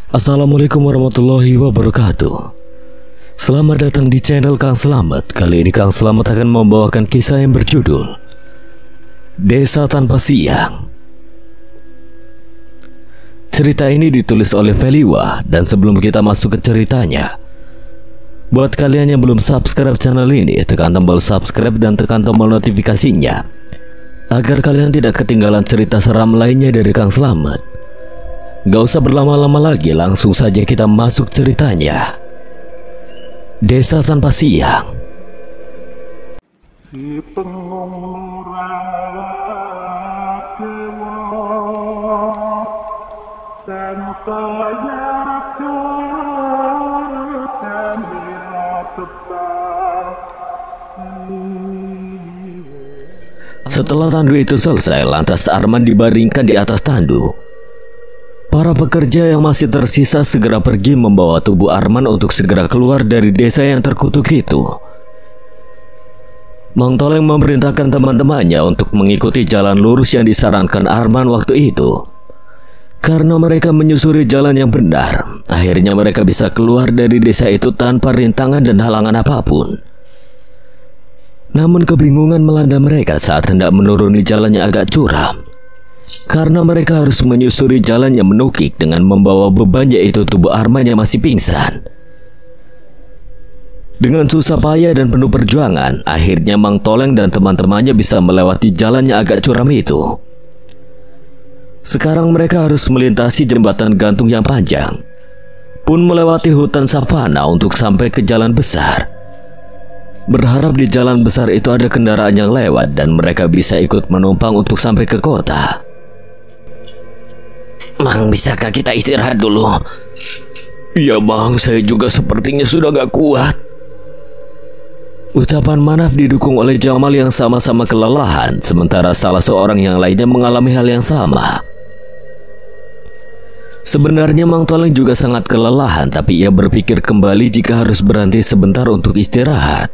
Assalamualaikum warahmatullahi wabarakatuh. Selamat datang di channel Kang Slamet. Kali ini Kang Slamet akan membawakan kisah yang berjudul Desa Tanpa Siang. Cerita ini ditulis oleh Feliwa. Dan sebelum kita masuk ke ceritanya, buat kalian yang belum subscribe channel ini, tekan tombol subscribe dan tekan tombol notifikasinya agar kalian tidak ketinggalan cerita seram lainnya dari Kang Slamet. Gak usah berlama-lama lagi, langsung saja kita masuk ceritanya. Desa Tanpa Siang. Si pengumura tanpa Setelah tandu itu selesai, lantas Arman dibaringkan di atas tandu. Para pekerja yang masih tersisa segera pergi membawa tubuh Arman untuk segera keluar dari desa yang terkutuk itu. Mang Toleng memerintahkan teman-temannya untuk mengikuti jalan lurus yang disarankan Arman waktu itu. Karena mereka menyusuri jalan yang benar, akhirnya mereka bisa keluar dari desa itu tanpa rintangan dan halangan apapun. Namun kebingungan melanda mereka saat hendak menuruni jalan yang agak curam. Karena mereka harus menyusuri jalan yang menukik dengan membawa beban, yaitu tubuh Arman yang masih pingsan. Dengan susah payah dan penuh perjuangan, akhirnya Mang Toleng dan teman-temannya bisa melewati jalan yang agak curam itu. Sekarang mereka harus melintasi jembatan gantung yang panjang, pun melewati hutan savana untuk sampai ke jalan besar. Berharap di jalan besar itu ada kendaraan yang lewat dan mereka bisa ikut menumpang untuk sampai ke kota. Mang, bisakah kita istirahat dulu? Ya Mang, saya juga sepertinya sudah gak kuat. Ucapan Manaf didukung oleh Jamal yang sama-sama kelelahan, sementara salah seorang yang lainnya mengalami hal yang sama. Sebenarnya Mang Toleng juga sangat kelelahan, tapi ia berpikir kembali jika harus berhenti sebentar untuk istirahat.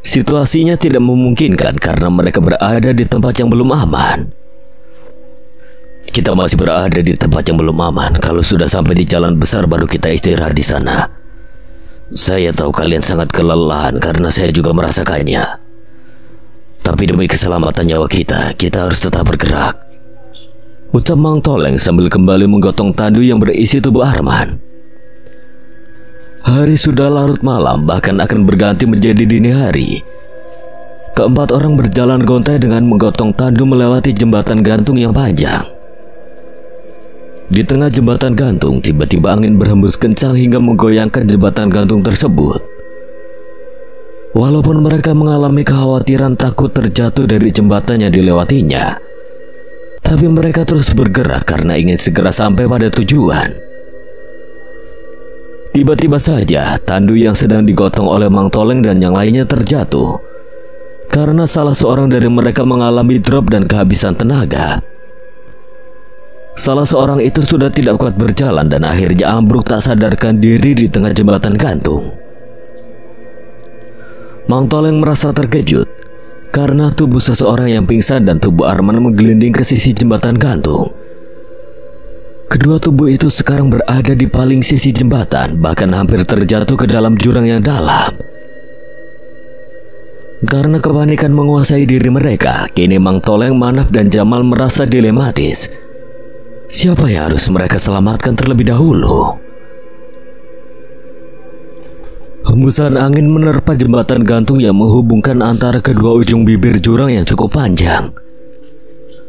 Situasinya tidak memungkinkan karena mereka berada di tempat yang belum aman. Kita masih berada di tempat yang belum aman. Kalau sudah sampai di jalan besar baru kita istirahat di sana. Saya tahu kalian sangat kelelahan karena saya juga merasakannya. Tapi demi keselamatan nyawa kita harus tetap bergerak, ucap Mang Toleng sambil kembali menggotong tandu yang berisi tubuh Arman. Hari sudah larut malam, bahkan akan berganti menjadi dini hari. Keempat orang berjalan gontai dengan menggotong tandu melewati jembatan gantung yang panjang. Di tengah jembatan gantung, tiba-tiba angin berhembus kencang hingga menggoyangkan jembatan gantung tersebut. Walaupun mereka mengalami kekhawatiran takut terjatuh dari jembatan yang dilewatinya, tapi mereka terus bergerak karena ingin segera sampai pada tujuan. Tiba-tiba saja tandu yang sedang digotong oleh Mang Toleng dan yang lainnya terjatuh karena salah seorang dari mereka mengalami drop dan kehabisan tenaga. Salah seorang itu sudah tidak kuat berjalan dan akhirnya ambruk tak sadarkan diri di tengah jembatan gantung. Mang Toleng merasa terkejut karena tubuh seseorang yang pingsan dan tubuh Arman menggelinding ke sisi jembatan gantung. Kedua tubuh itu sekarang berada di paling sisi jembatan, bahkan hampir terjatuh ke dalam jurang yang dalam. Karena kepanikan menguasai diri mereka, kini Mang Toleng, Manaf, dan Jamal merasa dilematis. Siapa yang harus mereka selamatkan terlebih dahulu? Hembusan angin menerpa jembatan gantung yang menghubungkan antara kedua ujung bibir jurang yang cukup panjang.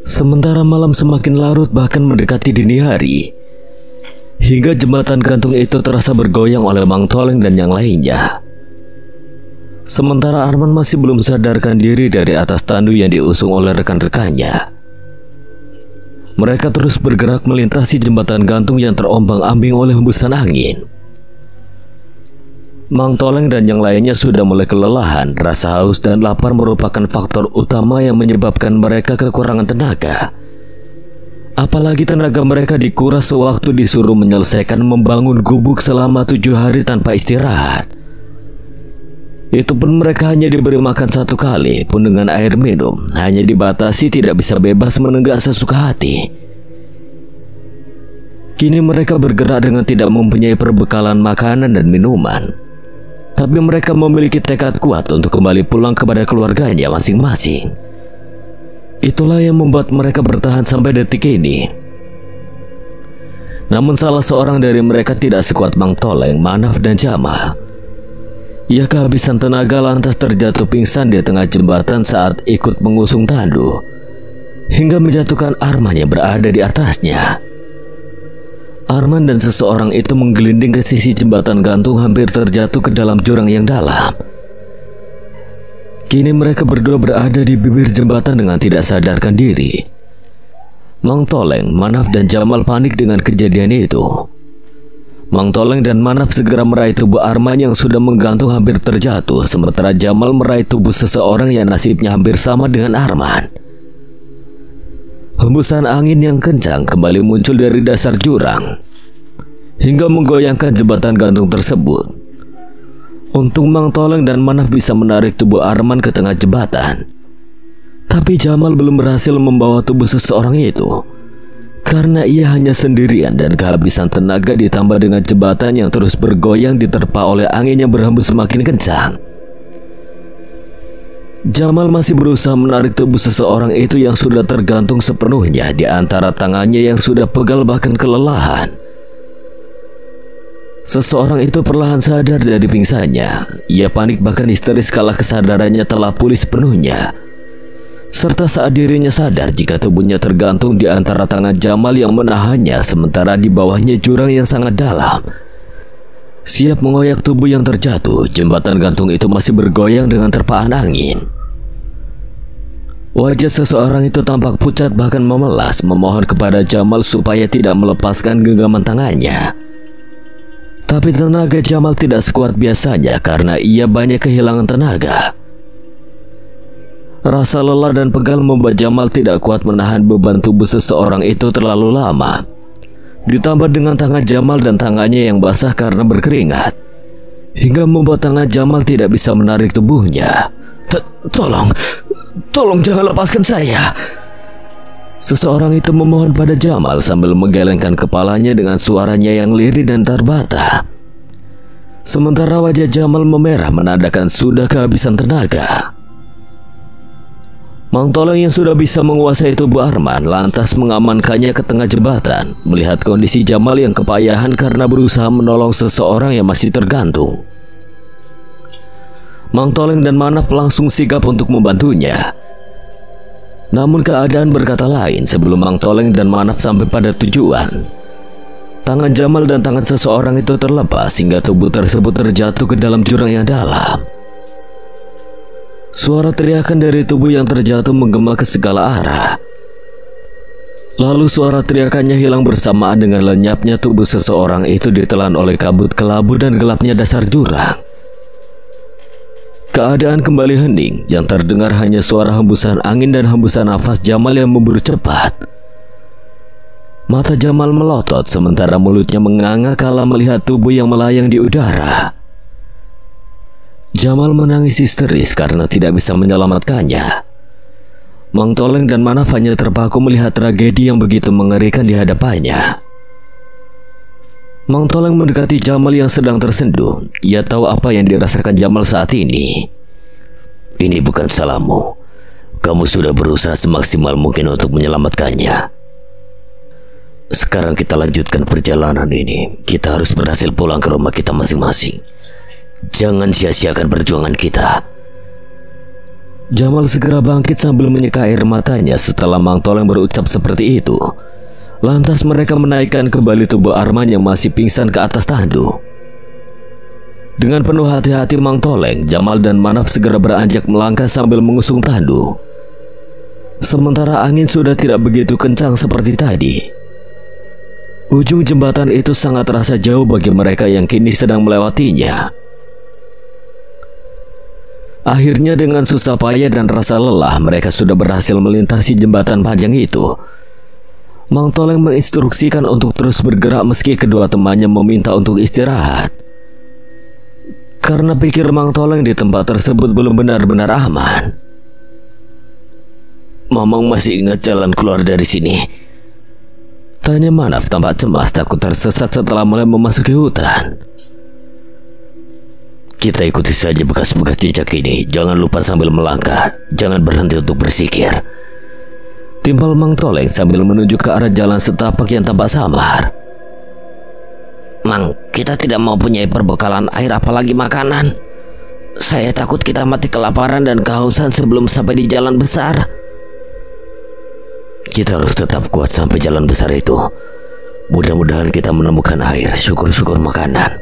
Sementara malam semakin larut, bahkan mendekati dini hari, hingga jembatan gantung itu terasa bergoyang oleh Mang Toleng dan yang lainnya. Sementara Arman masih belum sadarkan diri dari atas tandu yang diusung oleh rekan-rekannya. Mereka terus bergerak melintasi jembatan gantung yang terombang-ambing oleh hembusan angin. Mang Toleng dan yang lainnya sudah mulai kelelahan. Rasa haus dan lapar merupakan faktor utama yang menyebabkan mereka kekurangan tenaga. Apalagi tenaga mereka dikuras sewaktu disuruh menyelesaikan membangun gubuk selama 7 hari tanpa istirahat. Itu pun mereka hanya diberi makan 1 kali, pun dengan air minum hanya dibatasi, tidak bisa bebas menenggak sesuka hati. Kini mereka bergerak dengan tidak mempunyai perbekalan makanan dan minuman. Tapi mereka memiliki tekad kuat untuk kembali pulang kepada keluarganya masing-masing. Itulah yang membuat mereka bertahan sampai detik ini. Namun salah seorang dari mereka tidak sekuat Mang Toleng, Manaf, dan Jamal. Ia kehabisan tenaga lantas terjatuh pingsan di tengah jembatan saat ikut mengusung tandu, hingga menjatuhkan Arman yang berada di atasnya. Arman dan seseorang itu menggelinding ke sisi jembatan gantung, hampir terjatuh ke dalam jurang yang dalam. Kini mereka berdua berada di bibir jembatan dengan tidak sadarkan diri. Mang Toleng, Manaf, dan Jamal panik dengan kejadian itu. Mang Toleng dan Manaf segera meraih tubuh Arman yang sudah menggantung hampir terjatuh, sementara Jamal meraih tubuh seseorang yang nasibnya hampir sama dengan Arman. Hembusan angin yang kencang kembali muncul dari dasar jurang hingga menggoyangkan jembatan gantung tersebut. Untung Mang Toleng dan Manaf bisa menarik tubuh Arman ke tengah jembatan. Tapi Jamal belum berhasil membawa tubuh seseorang itu, karena ia hanya sendirian dan kehabisan tenaga, ditambah dengan jembatan yang terus bergoyang diterpa oleh angin yang berhembus semakin kencang. Jamal masih berusaha menarik tubuh seseorang itu yang sudah tergantung sepenuhnya di antara tangannya yang sudah pegal bahkan kelelahan. Seseorang itu perlahan sadar dari pingsannya. Ia panik bahkan histeris kala kesadarannya telah pulih sepenuhnya, serta saat dirinya sadar jika tubuhnya tergantung di antara tangan Jamal yang menahannya, sementara di bawahnya jurang yang sangat dalam. Siap mengoyak tubuh yang terjatuh, jembatan gantung itu masih bergoyang dengan terpaan angin. Wajah seseorang itu tampak pucat bahkan memelas, memohon kepada Jamal supaya tidak melepaskan genggaman tangannya. Tapi tenaga Jamal tidak sekuat biasanya karena ia banyak kehilangan tenaga. Rasa lelah dan pegal membuat Jamal tidak kuat menahan beban tubuh seseorang itu terlalu lama. Ditambah dengan tangan Jamal dan tangannya yang basah karena berkeringat, hingga membuat tangan Jamal tidak bisa menarik tubuhnya. Tolong jangan lepaskan saya. Seseorang itu memohon pada Jamal sambil menggelengkan kepalanya dengan suaranya yang lirih dan terbata. Sementara wajah Jamal memerah menandakan sudah kehabisan tenaga. Mang Toleng yang sudah bisa menguasai tubuh Arman lantas mengamankannya ke tengah jembatan. Melihat kondisi Jamal yang kepayahan karena berusaha menolong seseorang yang masih tergantung, Mang Toleng dan Manaf langsung sigap untuk membantunya. Namun keadaan berkata lain. Sebelum Mang Toleng dan Manaf sampai pada tujuan, tangan Jamal dan tangan seseorang itu terlepas hingga tubuh tersebut terjatuh ke dalam jurang yang dalam. Suara teriakan dari tubuh yang terjatuh menggema ke segala arah. Lalu suara teriakannya hilang bersamaan dengan lenyapnya tubuh seseorang itu ditelan oleh kabut kelabu dan gelapnya dasar jurang. Keadaan kembali hening, yang terdengar hanya suara hembusan angin dan hembusan nafas Jamal yang memburu cepat. Mata Jamal melotot sementara mulutnya menganga kala melihat tubuh yang melayang di udara. Jamal menangis histeris karena tidak bisa menyelamatkannya. Mang Toleng dan Manaf hanya terpaku melihat tragedi yang begitu mengerikan di hadapannya. Mang Toleng mendekati Jamal yang sedang tersenduh. Ia tahu apa yang dirasakan Jamal saat ini. Ini bukan salahmu. Kamu sudah berusaha semaksimal mungkin untuk menyelamatkannya. Sekarang kita lanjutkan perjalanan ini. Kita harus berhasil pulang ke rumah kita masing-masing. Jangan sia-siakan perjuangan kita. Jamal segera bangkit sambil menyeka air matanya setelah Mang Toleng berucap seperti itu. Lantas mereka menaikkan kembali tubuh Arman yang masih pingsan ke atas tandu. Dengan penuh hati-hati Mang Toleng, Jamal dan Manaf segera beranjak melangkah sambil mengusung tandu. Sementara angin sudah tidak begitu kencang seperti tadi. Ujung jembatan itu sangat terasa jauh bagi mereka yang kini sedang melewatinya. Akhirnya dengan susah payah dan rasa lelah mereka sudah berhasil melintasi jembatan panjang itu. Mang Toleng menginstruksikan untuk terus bergerak meski kedua temannya meminta untuk istirahat. Karena pikir Mang Toleng di tempat tersebut belum benar-benar aman. Mamang masih ingat jalan keluar dari sini. Tanya Manaf tampak cemas takut tersesat setelah mulai memasuki hutan. Kita ikuti saja bekas-bekas jejak ini. Jangan lupa sambil melangkah. Jangan berhenti untuk bersikir. Timpal Mang Toleng sambil menunjuk ke arah jalan setapak yang tampak samar. Mang, kita tidak mau punya perbekalan air apalagi makanan. Saya takut kita mati kelaparan dan kehausan sebelum sampai di jalan besar. Kita harus tetap kuat sampai jalan besar itu. Mudah-mudahan kita menemukan air, syukur-syukur makanan.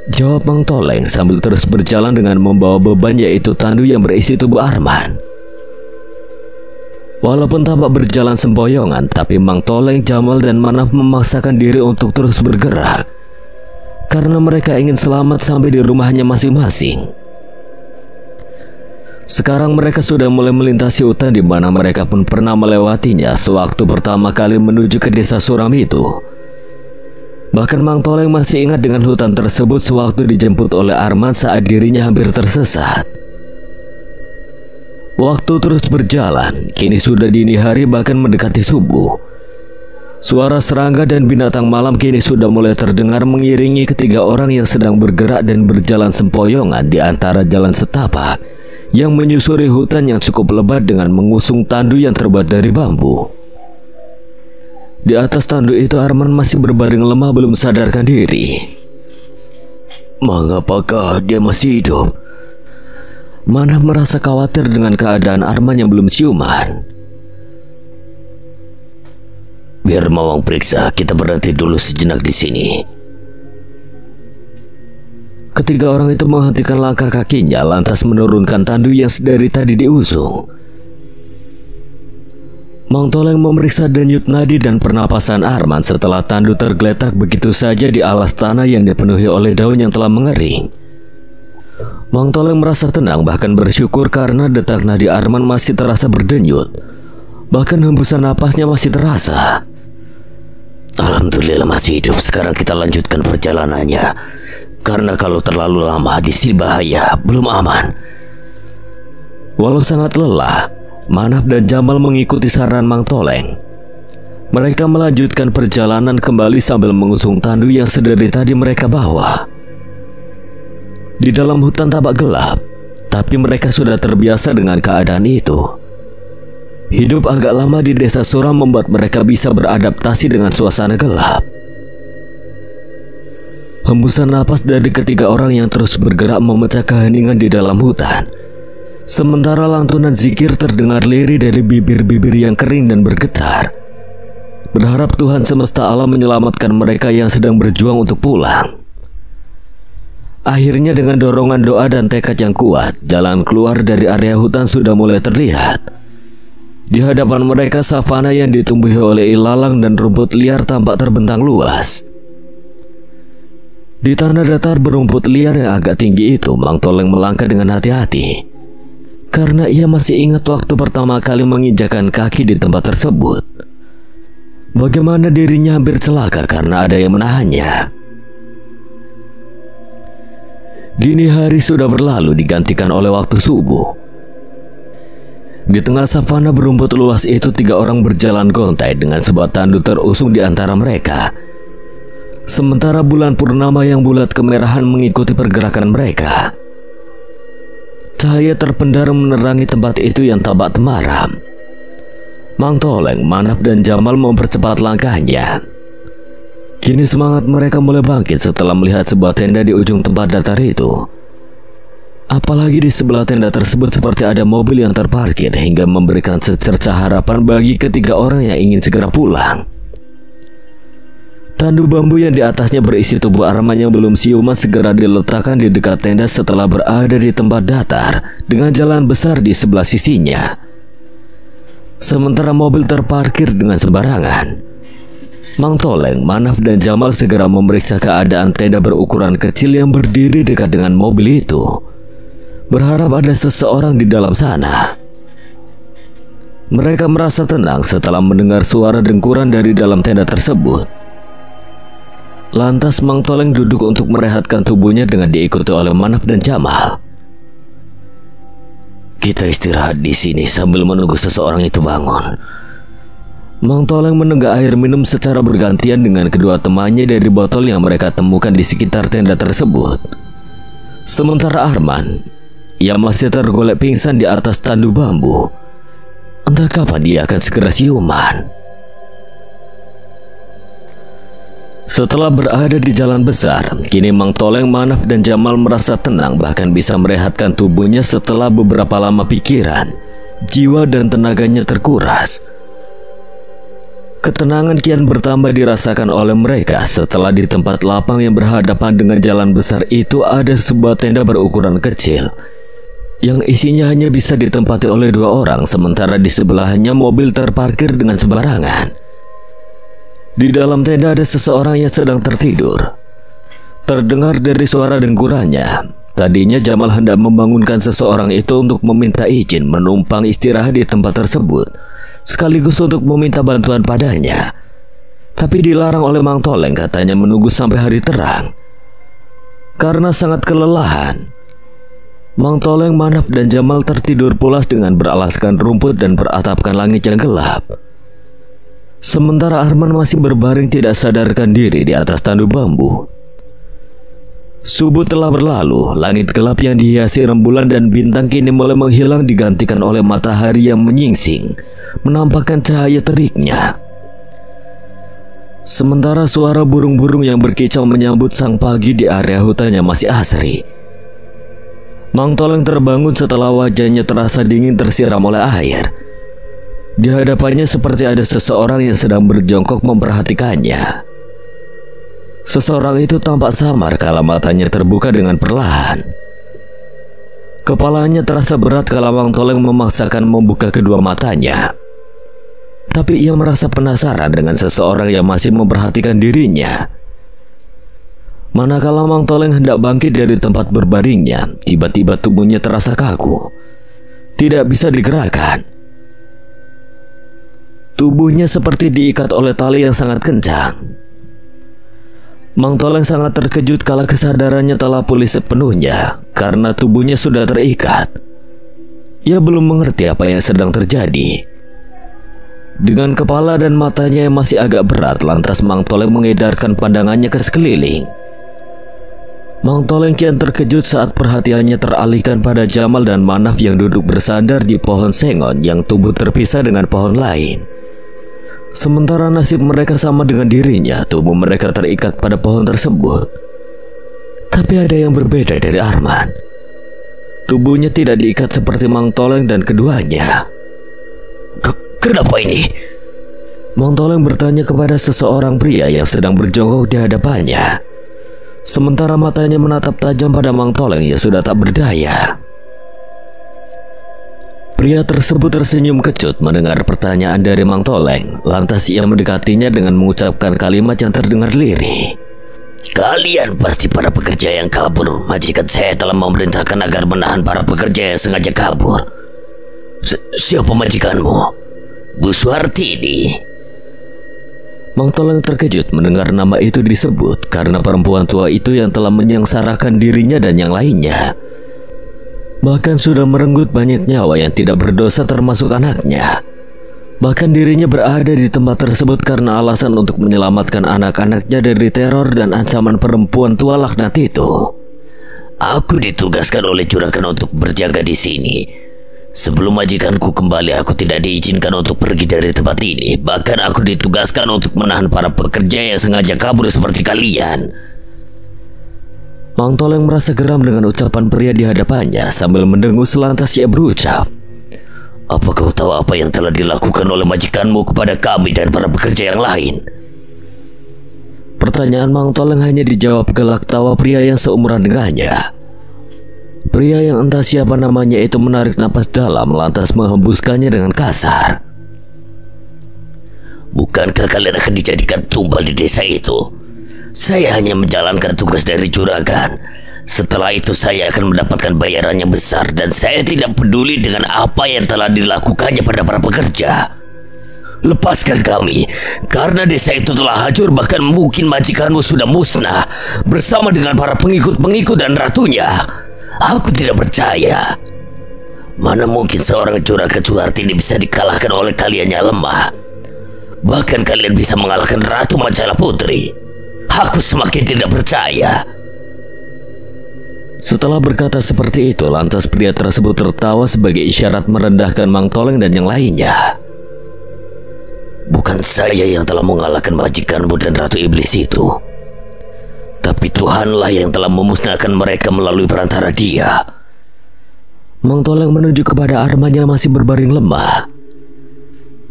Jawab Mang Toleng sambil terus berjalan dengan membawa beban, yaitu tandu yang berisi tubuh Arman. Walaupun tampak berjalan sempoyongan, tapi Mang Toleng, Jamal, dan Manaf memaksakan diri untuk terus bergerak karena mereka ingin selamat sampai di rumahnya masing-masing. Sekarang mereka sudah mulai melintasi hutan di mana mereka pun pernah melewatinya sewaktu pertama kali menuju ke desa suram itu. Bahkan Mang Toleng masih ingat dengan hutan tersebut sewaktu dijemput oleh Arman saat dirinya hampir tersesat. Waktu terus berjalan, kini sudah dini hari bahkan mendekati subuh. Suara serangga dan binatang malam kini sudah mulai terdengar mengiringi ketiga orang yang sedang bergerak dan berjalan sempoyongan di antara jalan setapak yang menyusuri hutan yang cukup lebat dengan mengusung tandu yang terbuat dari bambu. Di atas tandu itu Arman masih berbaring lemah belum sadarkan diri. Mang, apakah dia masih hidup? Manaf merasa khawatir dengan keadaan Arman yang belum siuman. Biar Mawang periksa, kita berhenti dulu sejenak di sini. Ketiga orang itu menghentikan langkah kakinya lantas menurunkan tandu yang sedari tadi diusung. Mang Toleng memeriksa denyut nadi dan pernapasan Arman setelah tandu tergeletak begitu saja di alas tanah yang dipenuhi oleh daun yang telah mengering. Mang Toleng merasa tenang, bahkan bersyukur karena detak nadi Arman masih terasa berdenyut. Bahkan hembusan napasnya masih terasa. Alhamdulillah masih hidup. Sekarang kita lanjutkan perjalanannya. Karena kalau terlalu lama di sini bahaya, belum aman. Walau sangat lelah, Manaf dan Jamal mengikuti saran Mang Toleng. Mereka melanjutkan perjalanan kembali sambil mengusung tandu yang sedari tadi mereka bawa. Di dalam hutan tampak gelap, tapi mereka sudah terbiasa dengan keadaan itu. Hidup agak lama di desa suram membuat mereka bisa beradaptasi dengan suasana gelap. Hembusan napas dari ketiga orang yang terus bergerak memecah keheningan di dalam hutan. Sementara lantunan zikir terdengar lirih dari bibir-bibir yang kering dan bergetar. Berharap Tuhan semesta alam menyelamatkan mereka yang sedang berjuang untuk pulang. Akhirnya dengan dorongan doa dan tekad yang kuat, jalan keluar dari area hutan sudah mulai terlihat. Di hadapan mereka savana yang ditumbuhi oleh ilalang dan rumput liar tampak terbentang luas. Di tanah datar berumput liar yang agak tinggi itu, Mang Toleng melangkah dengan hati-hati. Karena ia masih ingat waktu pertama kali menginjakan kaki di tempat tersebut. Bagaimana dirinya hampir celaka karena ada yang menahannya. Dini hari sudah berlalu digantikan oleh waktu subuh. Di tengah savana berumput luas itu, tiga orang berjalan gontai dengan sebuah tandu terusung di antara mereka. Sementara bulan purnama yang bulat kemerahan mengikuti pergerakan mereka. Cahaya terpendar menerangi tempat itu yang tampak temaram. Mang Toleng, Manaf, dan Jamal mempercepat langkahnya. Kini semangat mereka mulai bangkit setelah melihat sebuah tenda di ujung tempat datar itu. Apalagi di sebelah tenda tersebut seperti ada mobil yang terparkir hingga memberikan secercah harapan bagi ketiga orang yang ingin segera pulang. Tandu bambu yang di atasnya berisi tubuh Arman yang belum siuman segera diletakkan di dekat tenda setelah berada di tempat datar dengan jalan besar di sebelah sisinya. Sementara mobil terparkir dengan sembarangan. Mang Toleng, Manaf, dan Jamal segera memeriksa keadaan tenda berukuran kecil yang berdiri dekat dengan mobil itu. Berharap ada seseorang di dalam sana. Mereka merasa tenang setelah mendengar suara dengkuran dari dalam tenda tersebut. Lantas Mang Toleng duduk untuk merehatkan tubuhnya dengan diikuti oleh Manaf dan Jamal. Kita istirahat di sini sambil menunggu seseorang itu bangun. Mang Toleng menenggak air minum secara bergantian dengan kedua temannya dari botol yang mereka temukan di sekitar tenda tersebut. Sementara Arman, ia masih tergolek pingsan di atas tandu bambu. Entah kapan dia akan segera siuman. Setelah berada di jalan besar, kini Mang Toleng, Manaf, dan Jamal merasa tenang, bahkan bisa merehatkan tubuhnya setelah beberapa lama pikiran, jiwa, dan tenaganya terkuras. Ketenangan kian bertambah dirasakan oleh mereka setelah di tempat lapang yang berhadapan dengan jalan besar itu ada sebuah tenda berukuran kecil yang isinya hanya bisa ditempati oleh 2 orang, sementara di sebelahnya mobil terparkir dengan sembarangan. Di dalam tenda ada seseorang yang sedang tertidur. Terdengar dari suara dengkurannya. Tadinya Jamal hendak membangunkan seseorang itu untuk meminta izin menumpang istirahat di tempat tersebut, sekaligus untuk meminta bantuan padanya. Tapi dilarang oleh Mang Toleng, katanya menunggu sampai hari terang. Karena sangat kelelahan, Mang Toleng, Manaf, dan Jamal tertidur pulas dengan beralaskan rumput dan beratapkan langit yang gelap. Sementara Arman masih berbaring tidak sadarkan diri di atas tandu bambu. Subuh telah berlalu, langit gelap yang dihiasi rembulan dan bintang kini mulai menghilang digantikan oleh matahari yang menyingsing, menampakkan cahaya teriknya. Sementara suara burung-burung yang berkicau menyambut sang pagi di area hutannya masih asri. Mang Toleng terbangun setelah wajahnya terasa dingin tersiram oleh air. Di hadapannya seperti ada seseorang yang sedang berjongkok memperhatikannya. Seseorang itu tampak samar kala matanya terbuka dengan perlahan. Kepalanya terasa berat kala Mang Toleng memaksakan membuka kedua matanya. Tapi ia merasa penasaran dengan seseorang yang masih memperhatikan dirinya. Manakala Mang Toleng hendak bangkit dari tempat berbaringnya, tiba-tiba tubuhnya terasa kaku, tidak bisa digerakkan. Tubuhnya seperti diikat oleh tali yang sangat kencang. Mang Toleng sangat terkejut kala kesadarannya telah pulih sepenuhnya karena tubuhnya sudah terikat. Ia belum mengerti apa yang sedang terjadi. Dengan kepala dan matanya yang masih agak berat, lantas Mang Toleng mengedarkan pandangannya ke sekeliling. Mang Toleng kian terkejut saat perhatiannya teralihkan pada Jamal dan Manaf yang duduk bersandar di pohon sengon yang tumbuh terpisah dengan pohon lain. Sementara nasib mereka sama dengan dirinya, tubuh mereka terikat pada pohon tersebut. Tapi ada yang berbeda dari Arman. Tubuhnya tidak diikat seperti Mang Toleng dan keduanya. Kenapa ini? Mang Toleng bertanya kepada seseorang pria yang sedang berjongkok di hadapannya. Sementara matanya menatap tajam pada Mang Toleng yang sudah tak berdaya. Pria tersebut tersenyum kecut mendengar pertanyaan dari Mang Toleng. Lantas ia mendekatinya dengan mengucapkan kalimat yang terdengar lirih. Kalian pasti para pekerja yang kabur. Majikan saya telah memerintahkan agar menahan para pekerja yang sengaja kabur. Siapa majikanmu? Bu Suhartini. Mang Toleng terkejut mendengar nama itu disebut karena perempuan tua itu yang telah menyengsarakan dirinya dan yang lainnya. Bahkan sudah merenggut banyak nyawa yang tidak berdosa termasuk anaknya. Bahkan dirinya berada di tempat tersebut karena alasan untuk menyelamatkan anak-anaknya dari teror dan ancaman perempuan tua laknat itu. Aku ditugaskan oleh juragan untuk berjaga di sini. Sebelum majikanku kembali, aku tidak diizinkan untuk pergi dari tempat ini. Bahkan aku ditugaskan untuk menahan para pekerja yang sengaja kabur seperti kalian. Mang Toleng merasa geram dengan ucapan pria di hadapannya. Sambil mendengus lantas ia berucap, Apa kau tahu apa yang telah dilakukan oleh majikanmu kepada kami dan para pekerja yang lain? Pertanyaan Mang Toleng hanya dijawab gelak tawa pria yang seumuran dengannya. Pria yang entah siapa namanya itu menarik napas dalam lantas menghembuskannya dengan kasar. Bukankah kalian akan dijadikan tumbal di desa itu? Saya hanya menjalankan tugas dari juragan. Setelah itu saya akan mendapatkan bayaran yang besar dan saya tidak peduli dengan apa yang telah dilakukannya pada para pekerja. Lepaskan kami, karena desa itu telah hancur, bahkan mungkin majikanmu sudah musnah bersama dengan para pengikut-pengikut dan ratunya. Aku tidak percaya. Mana mungkin seorang juragan Suhartini bisa dikalahkan oleh kalian yang lemah. Bahkan kalian bisa mengalahkan Ratu Mancala Putri. Aku semakin tidak percaya. Setelah berkata seperti itu, lantas pria tersebut tertawa sebagai isyarat merendahkan Mang Toleng dan yang lainnya. Bukan saya yang telah mengalahkan majikanmu dan Ratu Iblis itu, tapi Tuhanlah yang telah memusnahkan mereka melalui perantara dia. Mang Toleng menunjuk kepada Arman yang masih berbaring lemah.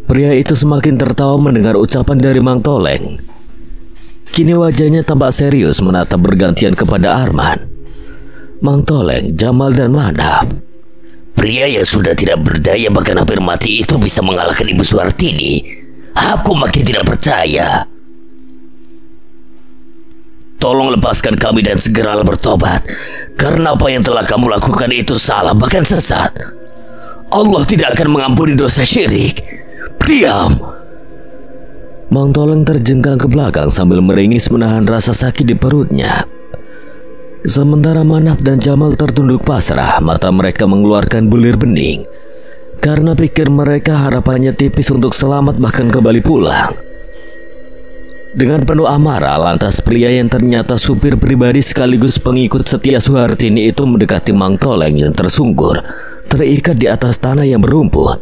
Pria itu semakin tertawa mendengar ucapan dari Mang Toleng. Kini wajahnya tampak serius menatap bergantian kepada Arman, Mang Toleng, Jamal dan Manaf. Pria yang sudah tidak berdaya bahkan hampir mati itu bisa mengalahkan Ibu Suhartini. Aku makin tidak percaya. Tolong lepaskan kami dan segeralah bertobat, karena apa yang telah kamu lakukan itu salah, bahkan sesat. Allah tidak akan mengampuni dosa syirik. Diam. Mang Toleng terjengkang ke belakang sambil meringis menahan rasa sakit di perutnya. Sementara Manaf dan Jamal tertunduk pasrah, mata mereka mengeluarkan bulir bening. Karena pikir mereka harapannya tipis untuk selamat bahkan kembali pulang. Dengan penuh amarah, lantas pria yang ternyata supir pribadi sekaligus pengikut setia Suhartini itu mendekati Mang Toleng yang tersungkur, terikat di atas tanah yang berumput.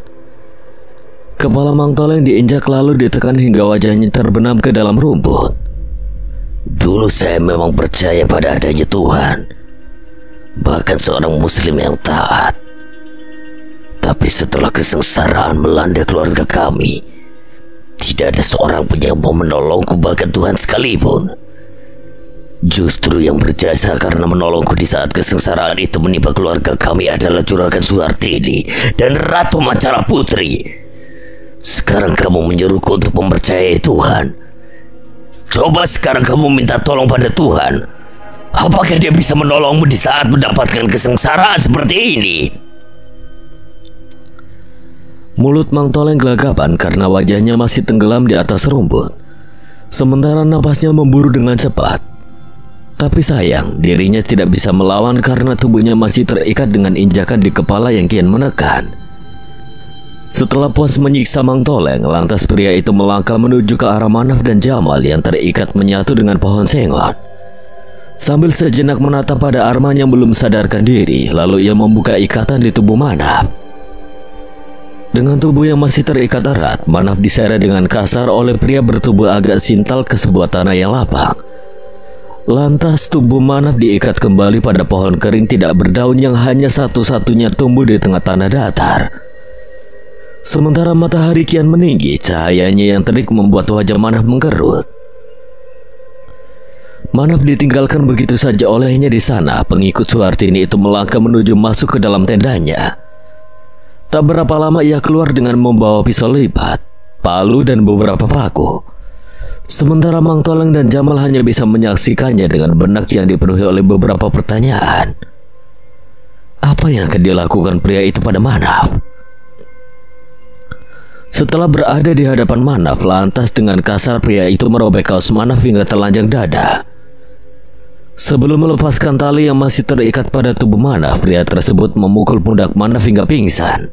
Kepala Mang Toleng diinjak lalu ditekan hingga wajahnya terbenam ke dalam rumput. Dulu saya memang percaya pada adanya Tuhan, bahkan seorang muslim yang taat. Tapi setelah kesengsaraan melanda keluarga kami, tidak ada seorang pun yang mau menolongku, bahkan Tuhan sekalipun. Justru yang berjasa karena menolongku di saat kesengsaraan itu menimpa keluarga kami adalah Juragan Suhartini dan Ratu Mancala Putri. Sekarang kamu menyuruhku untuk mempercayai Tuhan. Coba sekarang kamu minta tolong pada Tuhan. Apakah dia bisa menolongmu di saat mendapatkan kesengsaraan seperti ini? Mulut Mang Toleng gelagapan karena wajahnya masih tenggelam di atas rumput. Sementara napasnya memburu dengan cepat. Tapi sayang, dirinya tidak bisa melawan karena tubuhnya masih terikat dengan injakan di kepala yang kian menekan. Setelah puas menyiksa Mang Toleng, lantas pria itu melangkah menuju ke arah Manaf dan Jamal yang terikat menyatu dengan pohon sengon. Sambil sejenak menatap pada Arman yang belum sadarkan diri, lalu ia membuka ikatan di tubuh Manaf. Dengan tubuh yang masih terikat erat, Manaf diseret dengan kasar oleh pria bertubuh agak sintal ke sebuah tanah yang lapang. Lantas tubuh Manaf diikat kembali pada pohon kering tidak berdaun yang hanya satu-satunya tumbuh di tengah tanah datar. Sementara matahari kian meninggi, cahayanya yang terik membuat wajah Manaf mengkerut. Manaf ditinggalkan begitu saja olehnya di sana. Pengikut Suhartini itu melangkah menuju masuk ke dalam tendanya. Tak berapa lama ia keluar dengan membawa pisau lipat, palu dan beberapa paku. Sementara Mang Toleng dan Jamal hanya bisa menyaksikannya dengan benak yang dipenuhi oleh beberapa pertanyaan. Apa yang akan dilakukan pria itu pada Manaf? Setelah berada di hadapan Manaf, lantas dengan kasar pria itu merobek kaos Manaf hingga telanjang dada. Sebelum melepaskan tali yang masih terikat pada tubuh Manaf, pria tersebut memukul pundak Manaf hingga pingsan.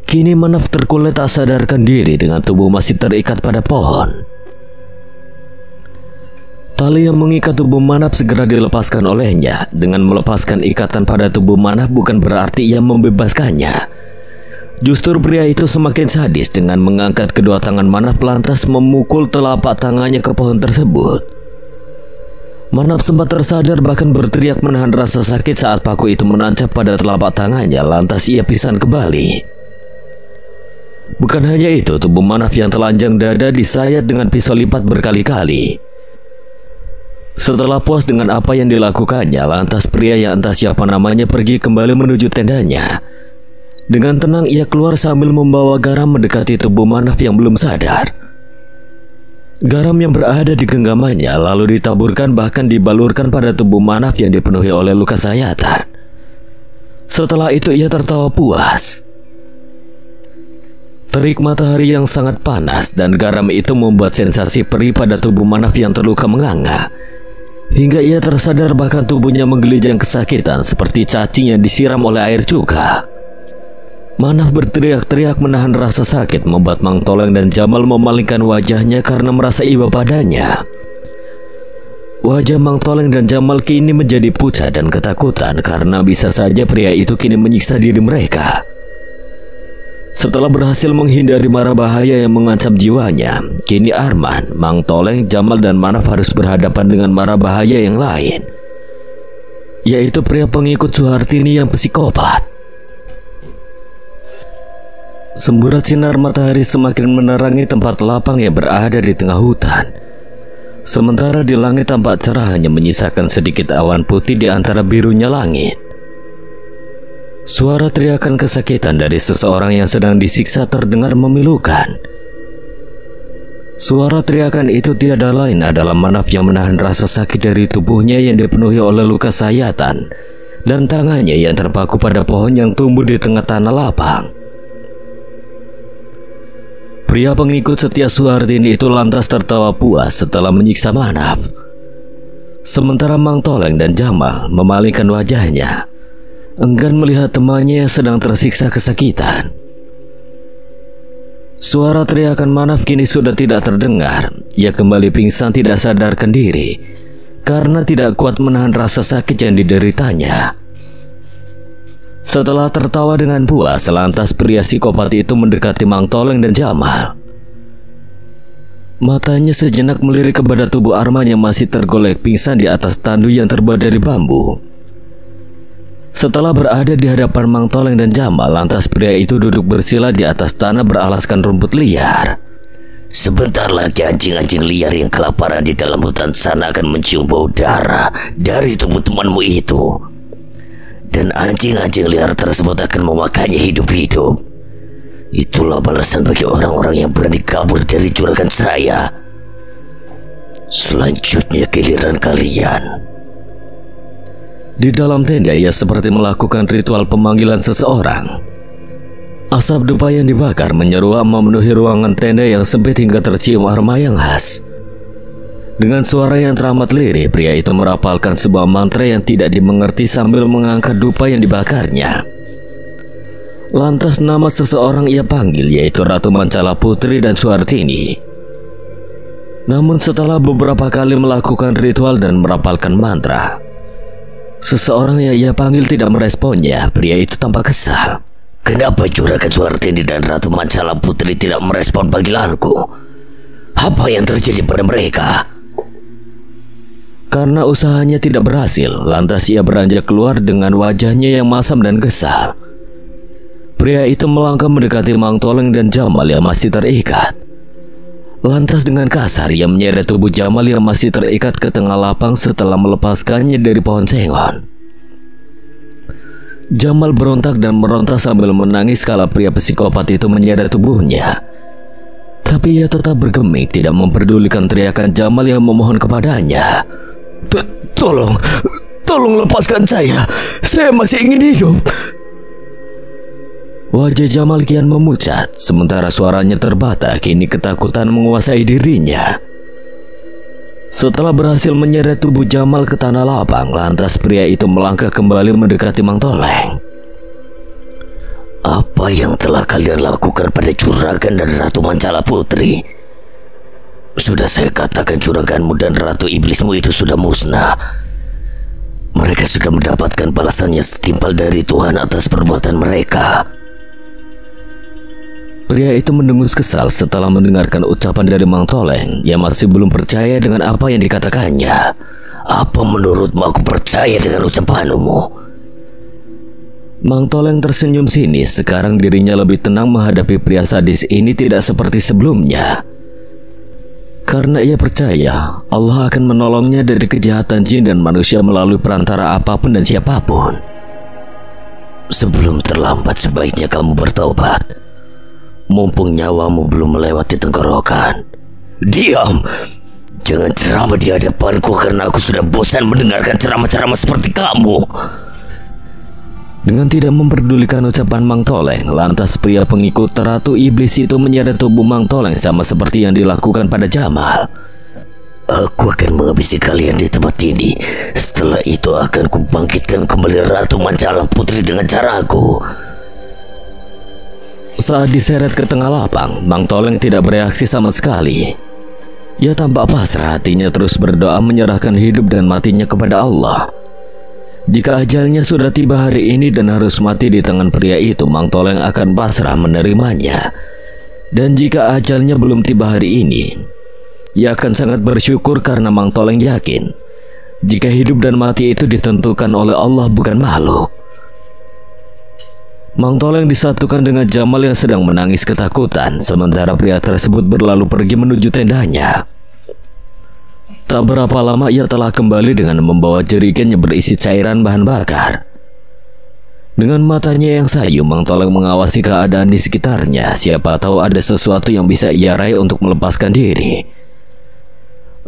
Kini Manaf terkulai tak sadarkan diri dengan tubuh masih terikat pada pohon. Tali yang mengikat tubuh Manaf segera dilepaskan olehnya. Dengan melepaskan ikatan pada tubuh Manaf bukan berarti ia membebaskannya. Justru pria itu semakin sadis dengan mengangkat kedua tangan Manaf lantas memukul telapak tangannya ke pohon tersebut. Manaf sempat tersadar bahkan berteriak menahan rasa sakit saat paku itu menancap pada telapak tangannya, lantas ia pingsan kembali. Bukan hanya itu, tubuh Manaf yang telanjang dada disayat dengan pisau lipat berkali-kali. Setelah puas dengan apa yang dilakukannya, lantas pria yang entah siapa namanya pergi kembali menuju tendanya. Dengan tenang ia keluar sambil membawa garam mendekati tubuh Manaf yang belum sadar. Garam yang berada di genggamannya lalu ditaburkan bahkan dibalurkan pada tubuh Manaf yang dipenuhi oleh luka sayatan. Setelah itu ia tertawa puas. Terik matahari yang sangat panas dan garam itu membuat sensasi perih pada tubuh Manaf yang terluka menganga. Hingga ia tersadar bahkan tubuhnya menggelijang kesakitan seperti cacing yang disiram oleh air cuka. Manaf berteriak-teriak menahan rasa sakit membuat Mang Toleng dan Jamal memalingkan wajahnya karena merasa iba padanya. Wajah Mang Toleng dan Jamal kini menjadi pucat dan ketakutan karena bisa saja pria itu kini menyiksa diri mereka. Setelah berhasil menghindari mara bahaya yang mengancam jiwanya, kini Arman, Mang Toleng, Jamal dan Manaf harus berhadapan dengan mara bahaya yang lain, yaitu pria pengikut Suhartini yang psikopat. Semburat sinar matahari semakin menerangi tempat lapang yang berada di tengah hutan. Sementara di langit tampak cerah hanya menyisakan sedikit awan putih di antara birunya langit. Suara teriakan kesakitan dari seseorang yang sedang disiksa terdengar memilukan. Suara teriakan itu tiada lain adalah Manaf yang menahan rasa sakit dari tubuhnya yang dipenuhi oleh luka sayatan dan tangannya yang terpaku pada pohon yang tumbuh di tengah tanah lapang. Pria pengikut setia Suhartini itu lantas tertawa puas setelah menyiksa Manaf. Sementara Mang Toleng dan Jamal memalingkan wajahnya, enggan melihat temannya yang sedang tersiksa kesakitan. Suara teriakan Manaf kini sudah tidak terdengar. Ia kembali pingsan tidak sadarkan diri karena tidak kuat menahan rasa sakit yang dideritanya. Setelah tertawa dengan puas, lantas pria psikopat itu mendekati Mang Toleng dan Jamal. Matanya sejenak melirik kepada tubuh Arman yang masih tergolek pingsan di atas tandu yang terbuat dari bambu. Setelah berada di hadapan Mang Toleng dan Jamal, lantas pria itu duduk bersila di atas tanah beralaskan rumput liar. Sebentar lagi anjing-anjing liar yang kelaparan di dalam hutan sana akan mencium bau darah dari tubuh temanmu itu. Dan anjing-anjing liar tersebut akan memakannya hidup-hidup. Itulah balasan bagi orang-orang yang berani kabur dari juragan saya. Selanjutnya giliran kalian. Di dalam tenda ia seperti melakukan ritual pemanggilan seseorang. Asap dupa yang dibakar menyeruak memenuhi ruangan tenda yang sempit hingga tercium aroma yang khas. Dengan suara yang teramat lirih, pria itu merapalkan sebuah mantra yang tidak dimengerti sambil mengangkat dupa yang dibakarnya. Lantas nama seseorang ia panggil, yaitu Ratu Mancala Putri dan Suhartini. Namun setelah beberapa kali melakukan ritual dan merapalkan mantra, seseorang yang ia panggil tidak meresponnya. Pria itu tampak kesal. Kenapa juragan Suhartini dan Ratu Mancala Putri tidak merespon panggilanku? Apa yang terjadi pada mereka? Karena usahanya tidak berhasil, lantas ia beranjak keluar dengan wajahnya yang masam dan kesal. Pria itu melangkah mendekati Mang Toleng dan Jamal yang masih terikat. Lantas dengan kasar ia menyeret tubuh Jamal yang masih terikat ke tengah lapang setelah melepaskannya dari pohon sengon. Jamal berontak dan meronta sambil menangis kala pria psikopat itu menyeret tubuhnya. Tapi ia tetap bergeming, tidak memperdulikan teriakan Jamal yang memohon kepadanya. Tolong lepaskan saya masih ingin hidup. Wajah Jamal kian memucat, sementara suaranya terbata. Kini ketakutan menguasai dirinya. Setelah berhasil menyeret tubuh Jamal ke tanah lapang, lantas pria itu melangkah kembali mendekati Mang Toleng. Apa yang telah kalian lakukan pada juragan dan Ratu Mancala Putri? Sudah saya katakan juraganmu dan Ratu Iblismu itu sudah musnah. Mereka sudah mendapatkan balasannya setimpal dari Tuhan atas perbuatan mereka. Pria itu mendengus kesal setelah mendengarkan ucapan dari Mang Toleng yang masih belum percaya dengan apa yang dikatakannya. Apa menurutmu aku percaya dengan ucapanmu? Mang Toleng tersenyum sinis. Sekarang dirinya lebih tenang menghadapi pria sadis ini tidak seperti sebelumnya. Karena ia percaya Allah akan menolongnya dari kejahatan jin dan manusia melalui perantara apapun dan siapapun. Sebelum terlambat sebaiknya kamu bertobat. Mumpung nyawamu belum melewati tenggorokan. Diam! Jangan ceramah di hadapanku karena aku sudah bosan mendengarkan ceramah-ceramah seperti kamu. Dengan tidak memperdulikan ucapan Mang Toleng, lantas pria pengikut Ratu Iblis itu menyeret tubuh Mang Toleng sama seperti yang dilakukan pada Jamal. Aku akan menghabisi kalian di tempat ini. Setelah itu akan kubangkitkan kembali Ratu Mancala Putri dengan caraku. Saat diseret ke tengah lapang, Mang Toleng tidak bereaksi sama sekali. Ia tampak pasrah, hatinya terus berdoa menyerahkan hidup dan matinya kepada Allah. Jika ajalnya sudah tiba hari ini dan harus mati di tangan pria itu, Mang Toleng akan pasrah menerimanya. Dan jika ajalnya belum tiba hari ini, ia akan sangat bersyukur karena Mang Toleng yakin jika hidup dan mati itu ditentukan oleh Allah, bukan makhluk. Mang Toleng disatukan dengan Jamal yang sedang menangis ketakutan, sementara pria tersebut berlalu pergi menuju tendanya. Tak berapa lama ia telah kembali dengan membawa jerigen yang berisi cairan bahan bakar. Dengan matanya yang sayu, Mang Toleng mengawasi keadaan di sekitarnya. Siapa tahu ada sesuatu yang bisa ia raih untuk melepaskan diri.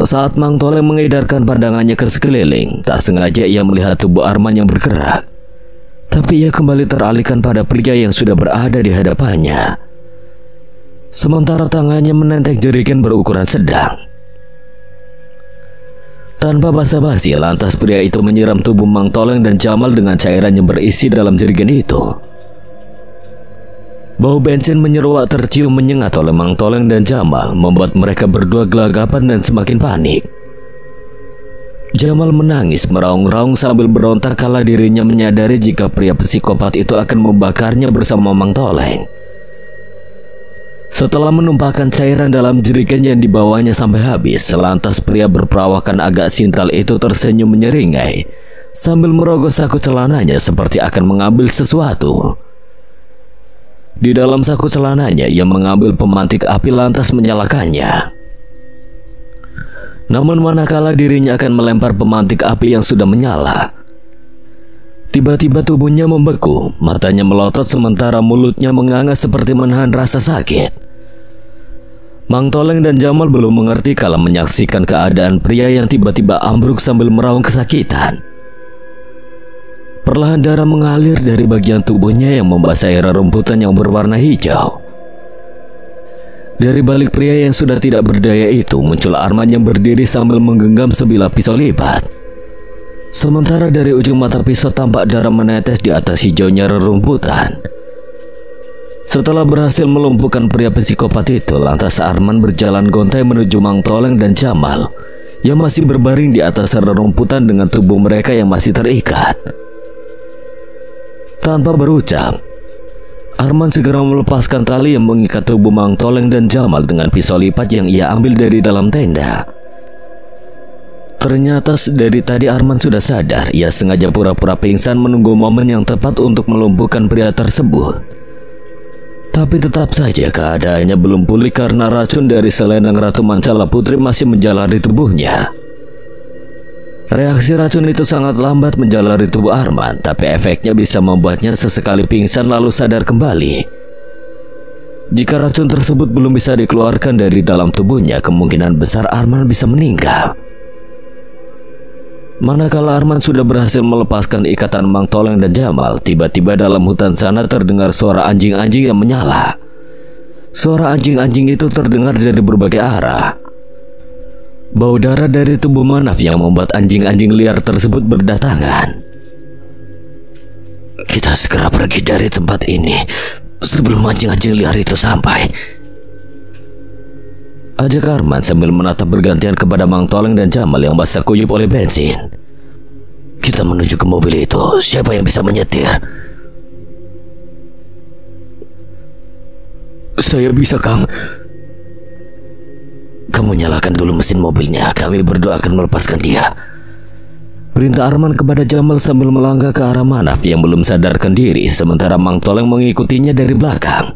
Saat Mang Toleng mengedarkan pandangannya ke sekeliling, tak sengaja ia melihat tubuh Arman yang bergerak. Tapi ia kembali teralihkan pada pria yang sudah berada di hadapannya. Sementara tangannya menenteng jerigen berukuran sedang. Tanpa basa-basi, lantas pria itu menyiram tubuh Mang Toleng dan Jamal dengan cairan yang berisi dalam jerigen itu. Bau bensin menyeruak tercium menyengat oleh Mang Toleng dan Jamal, membuat mereka berdua gelagapan dan semakin panik. Jamal menangis meraung-raung sambil berontak kala dirinya menyadari jika pria psikopat itu akan membakarnya bersama Mang Toleng. Setelah menumpahkan cairan dalam jerigen yang dibawanya sampai habis, lantas pria berperawakan agak sintal itu tersenyum menyeringai sambil merogoh saku celananya seperti akan mengambil sesuatu. Di dalam saku celananya ia mengambil pemantik api lantas menyalakannya. Namun manakala dirinya akan melempar pemantik api yang sudah menyala, tiba-tiba tubuhnya membeku, matanya melotot sementara mulutnya menganga seperti menahan rasa sakit. Mang Toleng dan Jamal belum mengerti kala menyaksikan keadaan pria yang tiba-tiba ambruk sambil meraung kesakitan. Perlahan darah mengalir dari bagian tubuhnya yang membasahi rerumputan yang berwarna hijau. Dari balik pria yang sudah tidak berdaya itu muncul Arman yang berdiri sambil menggenggam sebilah pisau lipat. Sementara dari ujung mata pisau tampak darah menetes di atas hijaunya rerumputan. Setelah berhasil melumpuhkan pria psikopat itu, lantas Arman berjalan gontai menuju Mang Toleng dan Jamal yang masih berbaring di atas rerumputan dengan tubuh mereka yang masih terikat. Tanpa berucap, Arman segera melepaskan tali yang mengikat tubuh Mang Toleng dan Jamal dengan pisau lipat yang ia ambil dari dalam tenda. Ternyata dari tadi Arman sudah sadar. Ia sengaja pura-pura pingsan menunggu momen yang tepat untuk melumpuhkan pria tersebut. Tapi tetap saja keadaannya belum pulih karena racun dari selendang Ratu Mancala Putri masih menjalari tubuhnya. Reaksi racun itu sangat lambat menjalari tubuh Arman, tapi efeknya bisa membuatnya sesekali pingsan lalu sadar kembali. Jika racun tersebut belum bisa dikeluarkan dari dalam tubuhnya, kemungkinan besar Arman bisa meninggal. Manakala Arman sudah berhasil melepaskan ikatan Mang Toleng dan Jamal, tiba-tiba dalam hutan sana terdengar suara anjing-anjing yang menyala. Suara anjing-anjing itu terdengar dari berbagai arah. Bau darah dari tubuh Manaf yang membuat anjing-anjing liar tersebut berdatangan. Kita segera pergi dari tempat ini sebelum anjing-anjing liar itu sampai, ajak Arman sambil menatap bergantian kepada Mang Toleng dan Jamal yang basah kuyup oleh bensin. Kita menuju ke mobil itu. Siapa yang bisa menyetir? Saya bisa, Kang. Kamu nyalakan dulu mesin mobilnya. Kami berdua akan melepaskan dia. Perintah Arman kepada Jamal sambil melangkah ke arah Manaf yang belum sadarkan diri, sementara Mang Toleng mengikutinya dari belakang.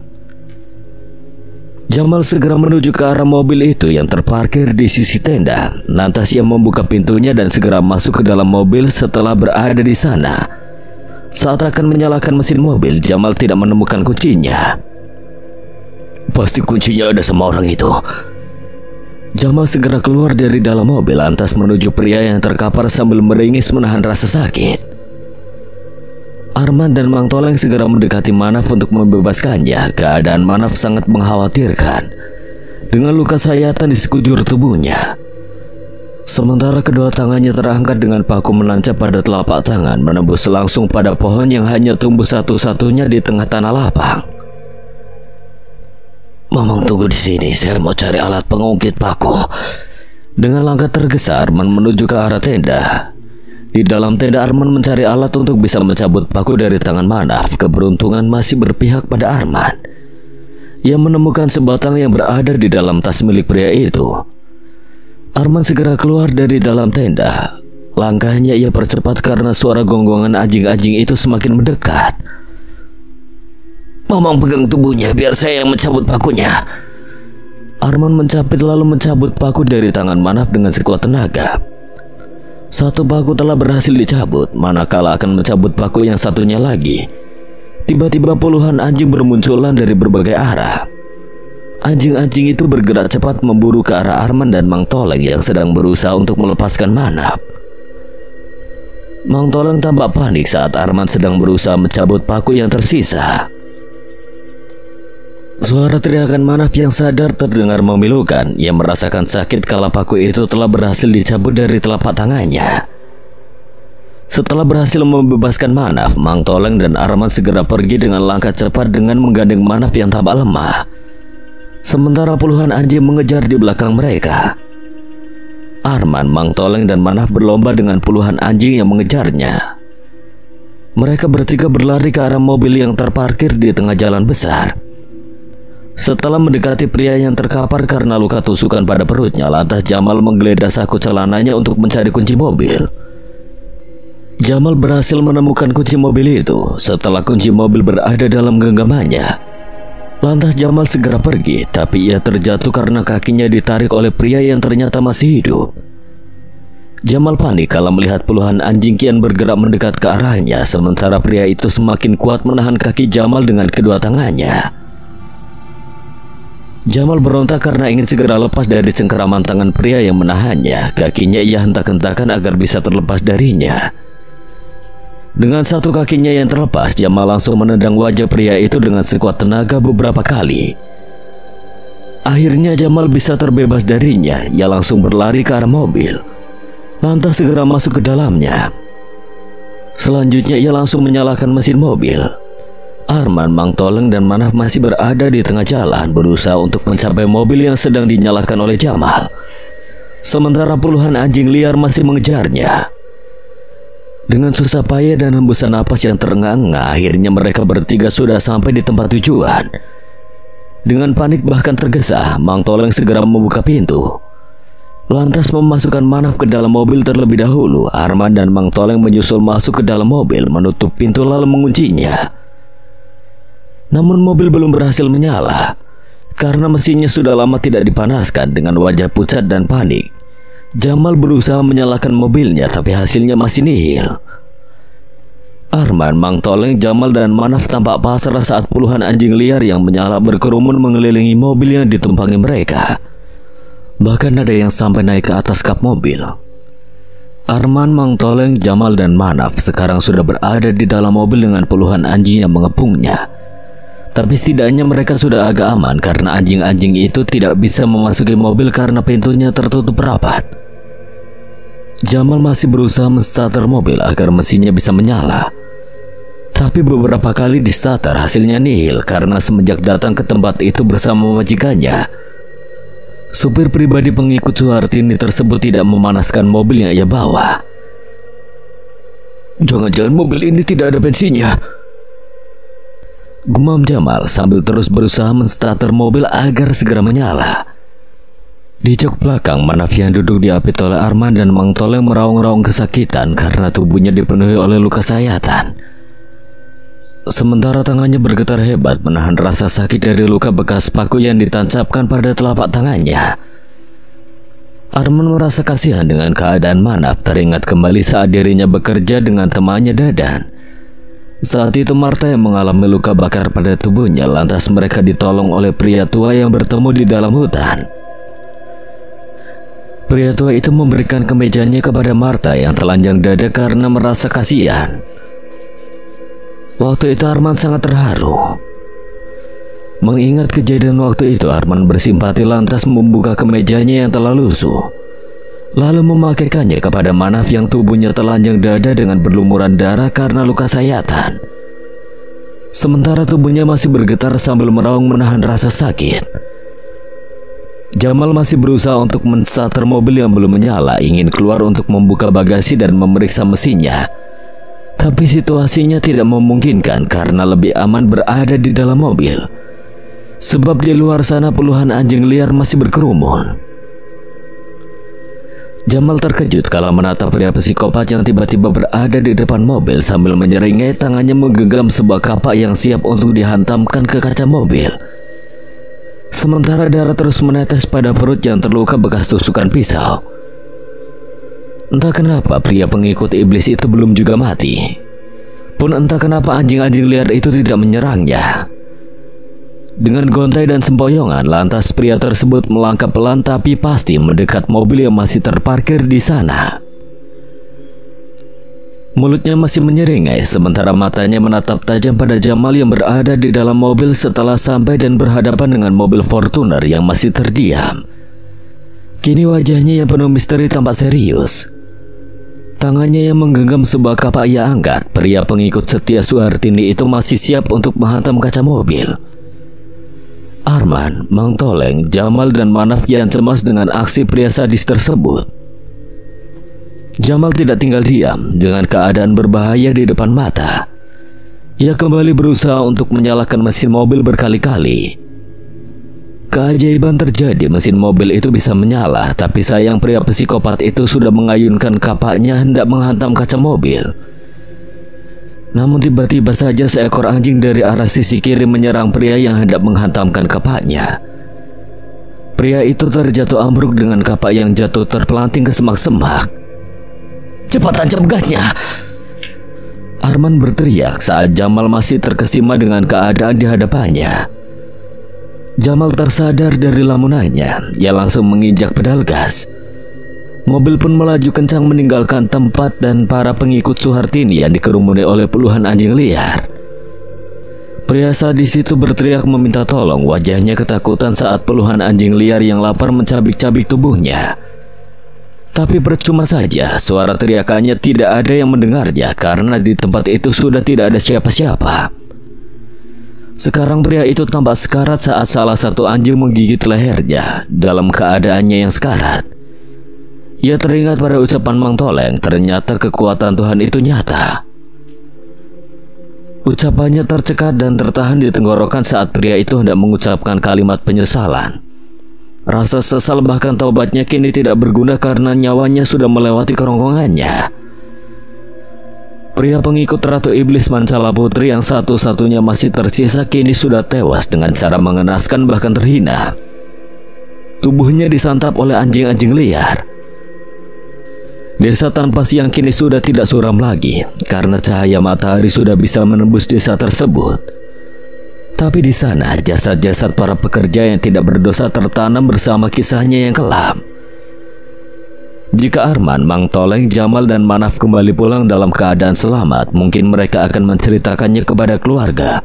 Jamal segera menuju ke arah mobil itu yang terparkir di sisi tenda. Lantas ia membuka pintunya dan segera masuk ke dalam mobil. Setelah berada di sana, saat akan menyalakan mesin mobil, Jamal tidak menemukan kuncinya. Pasti kuncinya ada sama orang itu. Jamal segera keluar dari dalam mobil lantas menuju pria yang terkapar sambil meringis menahan rasa sakit. Arman dan Mang Toleng segera mendekati Manaf untuk membebaskannya. Keadaan Manaf sangat mengkhawatirkan dengan luka sayatan di sekujur tubuhnya. Sementara kedua tangannya terangkat dengan paku menancap pada telapak tangan, menembus langsung pada pohon yang hanya tumbuh satu-satunya di tengah tanah lapang. Mamang tunggu di sini, saya mau cari alat pengungkit paku. Dengan langkah tergesa Arman menuju ke arah tenda. Di dalam tenda Arman mencari alat untuk bisa mencabut paku dari tangan Manaf. Keberuntungan masih berpihak pada Arman. Ia menemukan sebatang yang berada di dalam tas milik pria itu. Arman segera keluar dari dalam tenda. Langkahnya ia percepat karena suara gonggongan anjing-anjing itu semakin mendekat. Mamang pegang tubuhnya biar saya yang mencabut pakunya. Arman mencapit lalu mencabut paku dari tangan Manaf dengan sekuat tenaga. Satu paku telah berhasil dicabut, manakala akan mencabut paku yang satunya lagi. Tiba-tiba puluhan anjing bermunculan dari berbagai arah. Anjing-anjing itu bergerak cepat memburu ke arah Arman dan Mang Toleng yang sedang berusaha untuk melepaskan Manaf. Mang Toleng tampak panik saat Arman sedang berusaha mencabut paku yang tersisa. Suara teriakan Manaf yang sadar terdengar memilukan. Ia merasakan sakit kala paku itu telah berhasil dicabut dari telapak tangannya. Setelah berhasil membebaskan Manaf, Mang Toleng dan Arman segera pergi dengan langkah cepat dengan menggandeng Manaf yang tampak lemah. Sementara puluhan anjing mengejar di belakang mereka. Arman, Mang Toleng dan Manaf berlomba dengan puluhan anjing yang mengejarnya. Mereka bertiga berlari ke arah mobil yang terparkir di tengah jalan besar. Setelah mendekati pria yang terkapar karena luka tusukan pada perutnya, lantas Jamal menggeledah saku celananya untuk mencari kunci mobil. Jamal berhasil menemukan kunci mobil itu. Setelah kunci mobil berada dalam genggamannya, lantas Jamal segera pergi, tapi ia terjatuh karena kakinya ditarik oleh pria yang ternyata masih hidup. Jamal panik kala melihat puluhan anjing kian bergerak mendekat ke arahnya, sementara pria itu semakin kuat menahan kaki Jamal dengan kedua tangannya. Jamal berontak karena ingin segera lepas dari cengkeraman tangan pria yang menahannya. Kakinya ia hentak-hentakan agar bisa terlepas darinya. Dengan satu kakinya yang terlepas, Jamal langsung menendang wajah pria itu dengan sekuat tenaga beberapa kali. Akhirnya Jamal bisa terbebas darinya. Ia langsung berlari ke arah mobil, lantas segera masuk ke dalamnya. Selanjutnya ia langsung menyalakan mesin mobil. Arman, Mang Toleng dan Manaf masih berada di tengah jalan berusaha untuk mencapai mobil yang sedang dinyalakan oleh Jamal. Sementara puluhan anjing liar masih mengejarnya. Dengan susah payah dan hembusan napas yang terengah-engah, akhirnya mereka bertiga sudah sampai di tempat tujuan. Dengan panik bahkan tergesa, Mang Toleng segera membuka pintu, lantas memasukkan Manaf ke dalam mobil terlebih dahulu. Arman dan Mang Toleng menyusul masuk ke dalam mobil, menutup pintu lalu menguncinya. Namun mobil belum berhasil menyala karena mesinnya sudah lama tidak dipanaskan. Dengan wajah pucat dan panik, Jamal berusaha menyalakan mobilnya, tapi hasilnya masih nihil. Arman, Mang Toleng, Jamal dan Manaf tampak pasrah saat puluhan anjing liar yang menyala berkerumun mengelilingi mobil yang ditumpangi mereka. Bahkan ada yang sampai naik ke atas kap mobil. Arman, Mang Toleng, Jamal dan Manaf sekarang sudah berada di dalam mobil dengan puluhan anjing yang mengepungnya. Tapi setidaknya mereka sudah agak aman karena anjing-anjing itu tidak bisa memasuki mobil karena pintunya tertutup rapat. Jamal masih berusaha menstarter mobil agar mesinnya bisa menyala. Tapi beberapa kali di starter hasilnya nihil karena semenjak datang ke tempat itu bersama majikannya, supir pribadi pengikut Suhartini tersebut tidak memanaskan mobil yang ia bawa. Jangan-jangan mobil ini tidak ada bensinnya, gumam Jamal sambil terus berusaha menstarter mobil agar segera menyala. Di jok belakang, Manaf yang duduk diapit oleh Arman dan Mang Toleng meraung-raung kesakitan karena tubuhnya dipenuhi oleh luka sayatan. Sementara tangannya bergetar hebat menahan rasa sakit dari luka bekas paku yang ditancapkan pada telapak tangannya. Arman merasa kasihan dengan keadaan Manaf, teringat kembali saat dirinya bekerja dengan temannya Dadan. Saat itu Marta yang mengalami luka bakar pada tubuhnya, lantas mereka ditolong oleh pria tua yang bertemu di dalam hutan. Pria tua itu memberikan kemejanya kepada Marta yang telanjang dada karena merasa kasihan. Waktu itu Arman sangat terharu. Mengingat kejadian waktu itu, Arman bersimpati lantas membuka kemejanya yang telah lusuh, lalu memakaikannya kepada Manaf yang tubuhnya telanjang dada dengan berlumuran darah karena luka sayatan. Sementara tubuhnya masih bergetar sambil meraung menahan rasa sakit. Jamal masih berusaha untuk menstarter mobil yang belum menyala, ingin keluar untuk membuka bagasi dan memeriksa mesinnya. Tapi situasinya tidak memungkinkan karena lebih aman berada di dalam mobil. Sebab di luar sana puluhan anjing liar masih berkerumun. Jamal terkejut kalau menatap pria psikopat yang tiba-tiba berada di depan mobil sambil menyeringai tangannya menggenggam sebuah kapak yang siap untuk dihantamkan ke kaca mobil. Sementara darah terus menetes pada perut yang terluka bekas tusukan pisau. Entah kenapa pria pengikut iblis itu belum juga mati. Pun entah kenapa anjing-anjing liar itu tidak menyerangnya. Dengan gontai dan sempoyongan, lantas pria tersebut melangkah pelan tapi pasti mendekat mobil yang masih terparkir di sana. Mulutnya masih menyeringai, sementara matanya menatap tajam pada Jamal yang berada di dalam mobil setelah sampai dan berhadapan dengan mobil Fortuner yang masih terdiam. Kini wajahnya yang penuh misteri tampak serius. Tangannya yang menggenggam sebuah kapak ia angkat. Pria pengikut setia Suhartini itu masih siap untuk menghantam kaca mobil. Arman, Mang Toleng, Jamal dan Manaf yang cemas dengan aksi pria sadis tersebut. Jamal tidak tinggal diam dengan keadaan berbahaya di depan mata. Ia kembali berusaha untuk menyalakan mesin mobil berkali-kali. Keajaiban terjadi, mesin mobil itu bisa menyala, tapi sayang pria psikopat itu sudah mengayunkan kapaknya hendak menghantam kaca mobil. Namun tiba-tiba saja seekor anjing dari arah sisi kiri menyerang pria yang hendak menghantamkan kapaknya. Pria itu terjatuh ambruk dengan kapak yang jatuh terpelanting ke semak-semak. "Cepat tancap gasnya!" Arman berteriak saat Jamal masih terkesima dengan keadaan di hadapannya. Jamal tersadar dari lamunannya. Ia langsung menginjak pedal gas. Mobil pun melaju kencang meninggalkan tempat dan para pengikut Suhartini yang dikerumuni oleh puluhan anjing liar. Pria sadis itu berteriak meminta tolong, wajahnya ketakutan saat puluhan anjing liar yang lapar mencabik-cabik tubuhnya. Tapi percuma saja, suara teriakannya tidak ada yang mendengarnya karena di tempat itu sudah tidak ada siapa-siapa. Sekarang pria itu tampak sekarat saat salah satu anjing menggigit lehernya dalam keadaannya yang sekarat. Ia teringat pada ucapan Mang Toleng, ternyata kekuatan Tuhan itu nyata. Ucapannya tercekat dan tertahan di tenggorokan saat pria itu hendak mengucapkan kalimat penyesalan. Rasa sesal bahkan taubatnya kini tidak berguna karena nyawanya sudah melewati kerongkongannya. Pria pengikut Ratu Iblis Mancala Putri yang satu-satunya masih tersisa kini sudah tewas dengan cara mengenaskan bahkan terhina. Tubuhnya disantap oleh anjing-anjing liar. Desa tanpa siang kini sudah tidak suram lagi karena cahaya matahari sudah bisa menembus desa tersebut. Tapi di sana jasad-jasad para pekerja yang tidak berdosa tertanam bersama kisahnya yang kelam. Jika Arman, Mang Toleng, Jamal dan Manaf kembali pulang dalam keadaan selamat, mungkin mereka akan menceritakannya kepada keluarga,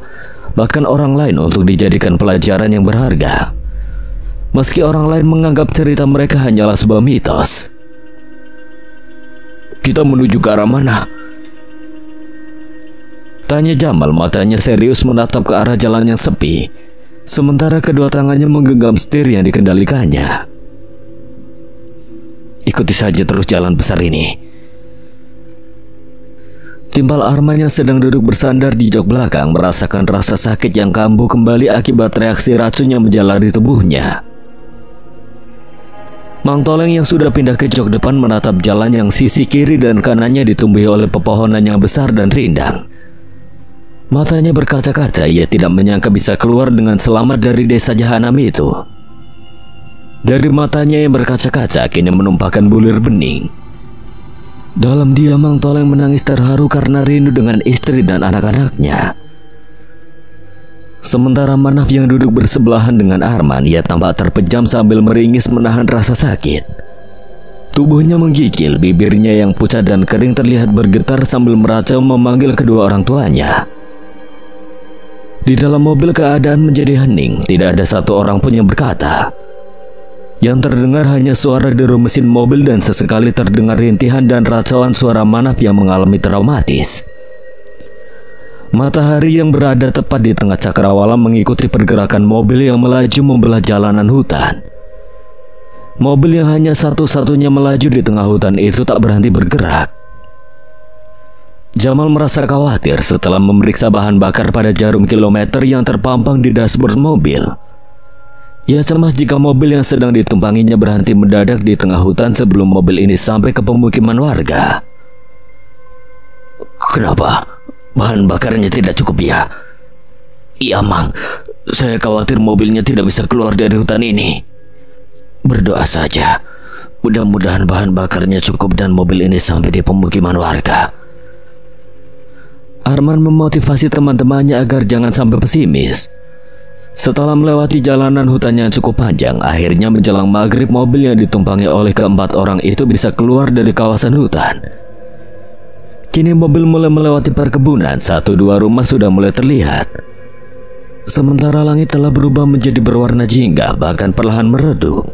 bahkan orang lain untuk dijadikan pelajaran yang berharga. Meski orang lain menganggap cerita mereka hanyalah sebuah mitos. "Kita menuju ke arah mana?" tanya Jamal, matanya serius menatap ke arah jalan yang sepi, sementara kedua tangannya menggenggam setir yang dikendalikannya. "Ikuti saja terus jalan besar ini." Timpal Arman yang sedang duduk bersandar di jok belakang merasakan rasa sakit yang kambuh kembali akibat reaksi racun yang menjalari tubuhnya. Mang Toleng yang sudah pindah ke jok depan menatap jalan yang sisi kiri dan kanannya ditumbuhi oleh pepohonan yang besar dan rindang. Matanya berkaca-kaca, ia tidak menyangka bisa keluar dengan selamat dari desa jahanam itu. Dari matanya yang berkaca-kaca kini menumpahkan bulir bening. Dalam diam Mang Toleng menangis terharu karena rindu dengan istri dan anak-anaknya. Sementara Manaf yang duduk bersebelahan dengan Arman, ia tampak terpejam sambil meringis menahan rasa sakit. Tubuhnya menggigil, bibirnya yang pucat dan kering terlihat bergetar sambil meracau memanggil kedua orang tuanya. Di dalam mobil keadaan menjadi hening, tidak ada satu orang pun yang berkata. Yang terdengar hanya suara deru mesin mobil dan sesekali terdengar rintihan dan racauan suara Manaf yang mengalami traumatis. Matahari yang berada tepat di tengah cakrawala mengikuti pergerakan mobil yang melaju membelah jalanan hutan. Mobil yang hanya satu-satunya melaju di tengah hutan itu tak berhenti bergerak. Jamal merasa khawatir setelah memeriksa bahan bakar pada jarum kilometer yang terpampang di dashboard mobil. Ia cemas jika mobil yang sedang ditumpanginya berhenti mendadak di tengah hutan sebelum mobil ini sampai ke pemukiman warga. Kenapa? Bahan bakarnya tidak cukup ya? Iya, Mang. Saya khawatir mobilnya tidak bisa keluar dari hutan ini. Berdoa saja. Mudah-mudahan bahan bakarnya cukup dan mobil ini sampai di pemukiman warga. Arman memotivasi teman-temannya agar jangan sampai pesimis. Setelah melewati jalanan hutan yang cukup panjang, akhirnya menjelang maghrib mobil yang ditumpangi oleh keempat orang itu bisa keluar dari kawasan hutan. Kini mobil mulai melewati perkebunan, 1-2 rumah sudah mulai terlihat. Sementara langit telah berubah menjadi berwarna jingga, bahkan perlahan meredup.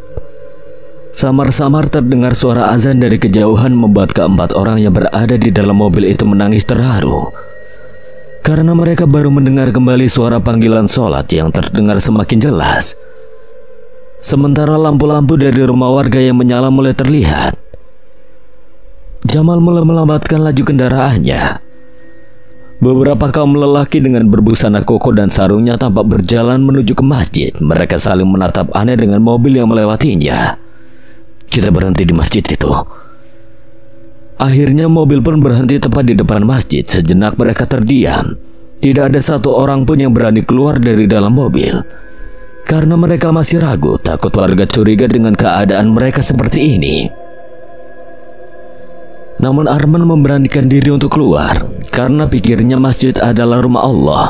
Samar-samar terdengar suara azan dari kejauhan membuat keempat orang yang berada di dalam mobil itu menangis terharu. Karena mereka baru mendengar kembali suara panggilan sholat yang terdengar semakin jelas. Sementara lampu-lampu dari rumah warga yang menyala mulai terlihat. Jamal mulai melambatkan laju kendaraannya. Beberapa kaum lelaki dengan berbusana koko dan sarungnya tampak berjalan menuju ke masjid. Mereka saling menatap aneh dengan mobil yang melewatinya. Kita berhenti di masjid itu. Akhirnya mobil pun berhenti tepat di depan masjid. Sejenak mereka terdiam. Tidak ada satu orang pun yang berani keluar dari dalam mobil. Karena mereka masih ragu, takut warga curiga dengan keadaan mereka seperti ini. Namun Arman memberanikan diri untuk keluar. Karena pikirnya masjid adalah rumah Allah.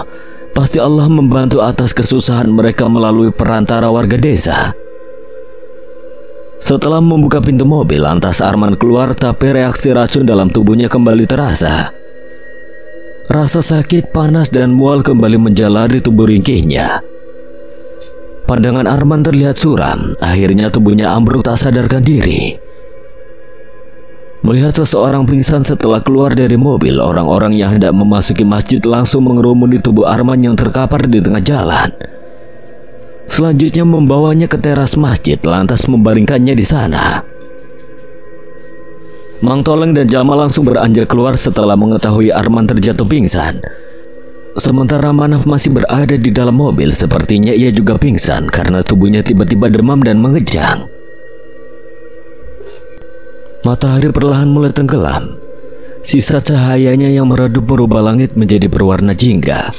Pasti Allah membantu atas kesusahan mereka melalui perantara warga desa. Setelah membuka pintu mobil, lantas Arman keluar, tapi reaksi racun dalam tubuhnya kembali terasa. Rasa sakit, panas, dan mual kembali menjalari tubuh ringkihnya. Pandangan Arman terlihat suram. Akhirnya tubuhnya ambruk tak sadarkan diri. Melihat seseorang pingsan setelah keluar dari mobil, orang-orang yang hendak memasuki masjid langsung mengerumuni tubuh Arman yang terkapar di tengah jalan. Selanjutnya membawanya ke teras masjid, lantas membaringkannya di sana. Mang Toleng dan Jamal langsung beranjak keluar setelah mengetahui Arman terjatuh pingsan. Sementara Manaf masih berada di dalam mobil, sepertinya ia juga pingsan karena tubuhnya tiba-tiba demam dan mengejang. Matahari perlahan mulai tenggelam. Sisa cahayanya yang meredup merubah langit menjadi berwarna jingga.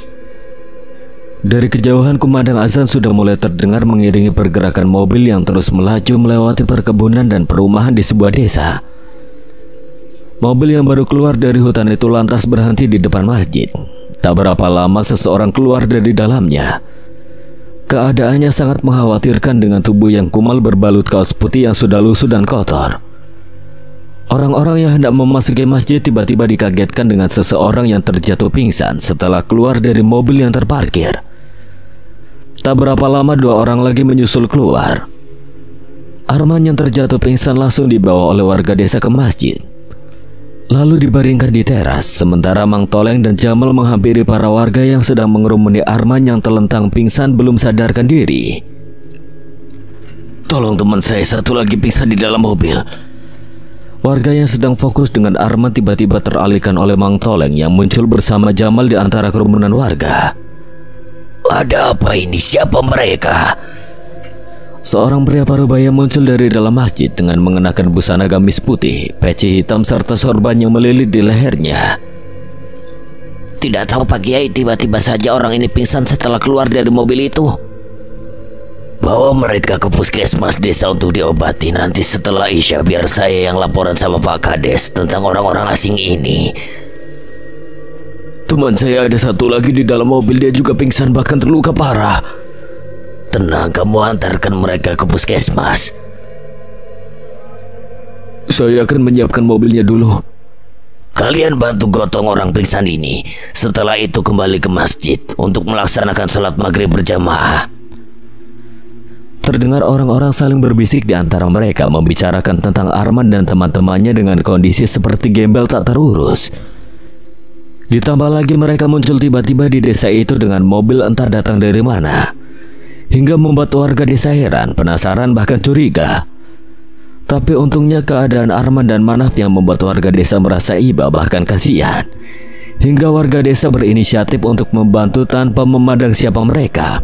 Dari kejauhan kumandang azan sudah mulai terdengar mengiringi pergerakan mobil yang terus melaju melewati perkebunan dan perumahan di sebuah desa. Mobil yang baru keluar dari hutan itu lantas berhenti di depan masjid. Tak berapa lama seseorang keluar dari dalamnya. Keadaannya sangat mengkhawatirkan dengan tubuh yang kumal berbalut kaos putih yang sudah lusuh dan kotor. Orang-orang yang hendak memasuki masjid tiba-tiba dikagetkan dengan seseorang yang terjatuh pingsan setelah keluar dari mobil yang terparkir. Tak berapa lama 2 orang lagi menyusul keluar. Arman yang terjatuh pingsan langsung dibawa oleh warga desa ke masjid, lalu dibaringkan di teras. Sementara Mang Toleng dan Jamal menghampiri para warga yang sedang mengerumuni Arman yang terlentang pingsan belum sadarkan diri. Tolong teman saya satu lagi pingsan di dalam mobil. Warga yang sedang fokus dengan Arman tiba-tiba teralihkan oleh Mang Toleng yang muncul bersama Jamal di antara kerumunan warga. Ada apa ini? Siapa mereka? Seorang pria parubaya muncul dari dalam masjid dengan mengenakan busana gamis putih, peci hitam serta sorban yang melilit di lehernya. Tidak tahu Pak Kiai, tiba-tiba saja orang ini pingsan setelah keluar dari mobil itu. Bawa mereka ke puskesmas desa untuk diobati. Nanti setelah Isya biar saya yang laporan sama Pak Kades tentang orang-orang asing ini. Teman saya ada satu lagi di dalam mobil, dia juga pingsan bahkan terluka parah. Tenang, kamu antarkan mereka ke puskesmas. Saya akan menyiapkan mobilnya dulu. Kalian bantu gotong orang pingsan ini. Setelah itu kembali ke masjid untuk melaksanakan sholat maghrib berjamaah. Terdengar orang-orang saling berbisik di antara mereka, membicarakan tentang Arman dan teman-temannya dengan kondisi seperti gembel tak terurus. Ditambah lagi mereka muncul tiba-tiba di desa itu dengan mobil entah datang dari mana, hingga membuat warga desa heran, penasaran, bahkan curiga. Tapi untungnya keadaan Arman dan Manaf yang membuat warga desa merasa iba, bahkan kasihan, hingga warga desa berinisiatif untuk membantu tanpa memandang siapa mereka.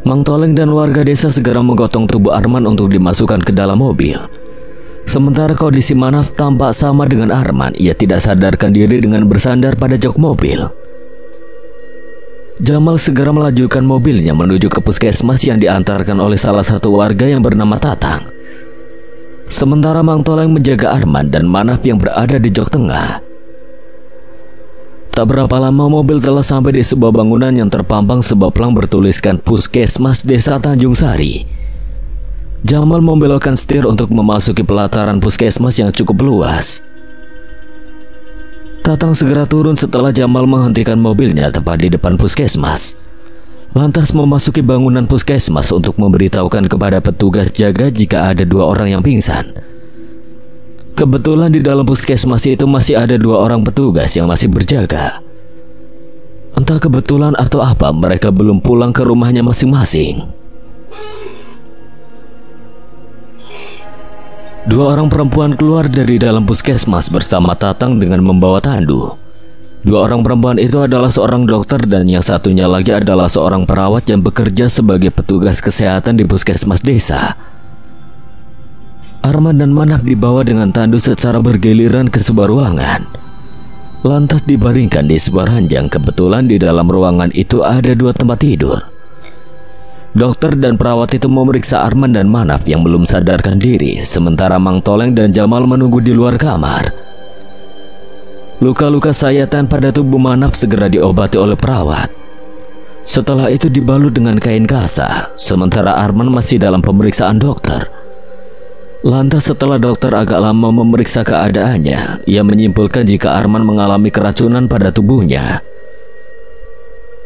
Mang Toleng dan warga desa segera menggotong tubuh Arman untuk dimasukkan ke dalam mobil. Sementara kondisi Manaf tampak sama dengan Arman. Ia tidak sadarkan diri dengan bersandar pada jok mobil. Jamal segera melajukan mobilnya menuju ke puskesmas yang diantarkan oleh salah satu warga yang bernama Tatang. Sementara Mang Toleng menjaga Arman dan Manaf yang berada di jok tengah. Tak berapa lama mobil telah sampai di sebuah bangunan yang terpampang sebuah pelang bertuliskan Puskesmas Desa Tanjung Sari. Jamal membelokkan setir untuk memasuki pelataran puskesmas yang cukup luas. Tatang segera turun setelah Jamal menghentikan mobilnya tepat di depan puskesmas. Lantas memasuki bangunan puskesmas untuk memberitahukan kepada petugas jaga jika ada 2 orang yang pingsan. Kebetulan di dalam puskesmas itu masih ada 2 orang petugas yang masih berjaga. Entah kebetulan atau apa, mereka belum pulang ke rumahnya masing-masing. 2 orang perempuan keluar dari dalam puskesmas bersama Tatang dengan membawa tandu. 2 orang perempuan itu adalah seorang dokter dan yang satunya lagi adalah seorang perawat yang bekerja sebagai petugas kesehatan di puskesmas desa. Arman dan Manaf dibawa dengan tandu secara bergiliran ke sebuah ruangan. Lantas dibaringkan di sebuah ranjang. Kebetulan di dalam ruangan itu ada 2 tempat tidur. Dokter dan perawat itu memeriksa Arman dan Manaf yang belum sadarkan diri, sementara Mang Toleng dan Jamal menunggu di luar kamar. Luka-luka sayatan pada tubuh Manaf segera diobati oleh perawat. Setelah itu dibalut dengan kain kasa, sementara Arman masih dalam pemeriksaan dokter. Lantas setelah dokter agak lama memeriksa keadaannya, ia menyimpulkan jika Arman mengalami keracunan pada tubuhnya.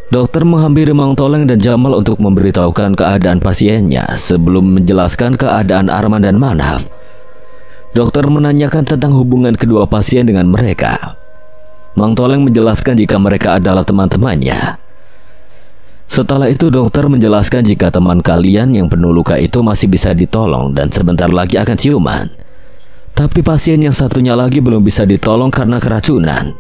Dokter menghampiri Mang Toleng dan Jamal untuk memberitahukan keadaan pasiennya sebelum menjelaskan keadaan Arman dan Manaf. Dokter menanyakan tentang hubungan kedua pasien dengan mereka. Mang Toleng menjelaskan jika mereka adalah teman-temannya. Setelah itu dokter menjelaskan jika teman kalian yang penuh luka itu masih bisa ditolong dan sebentar lagi akan siuman. Tapi pasien yang satunya lagi belum bisa ditolong karena keracunan.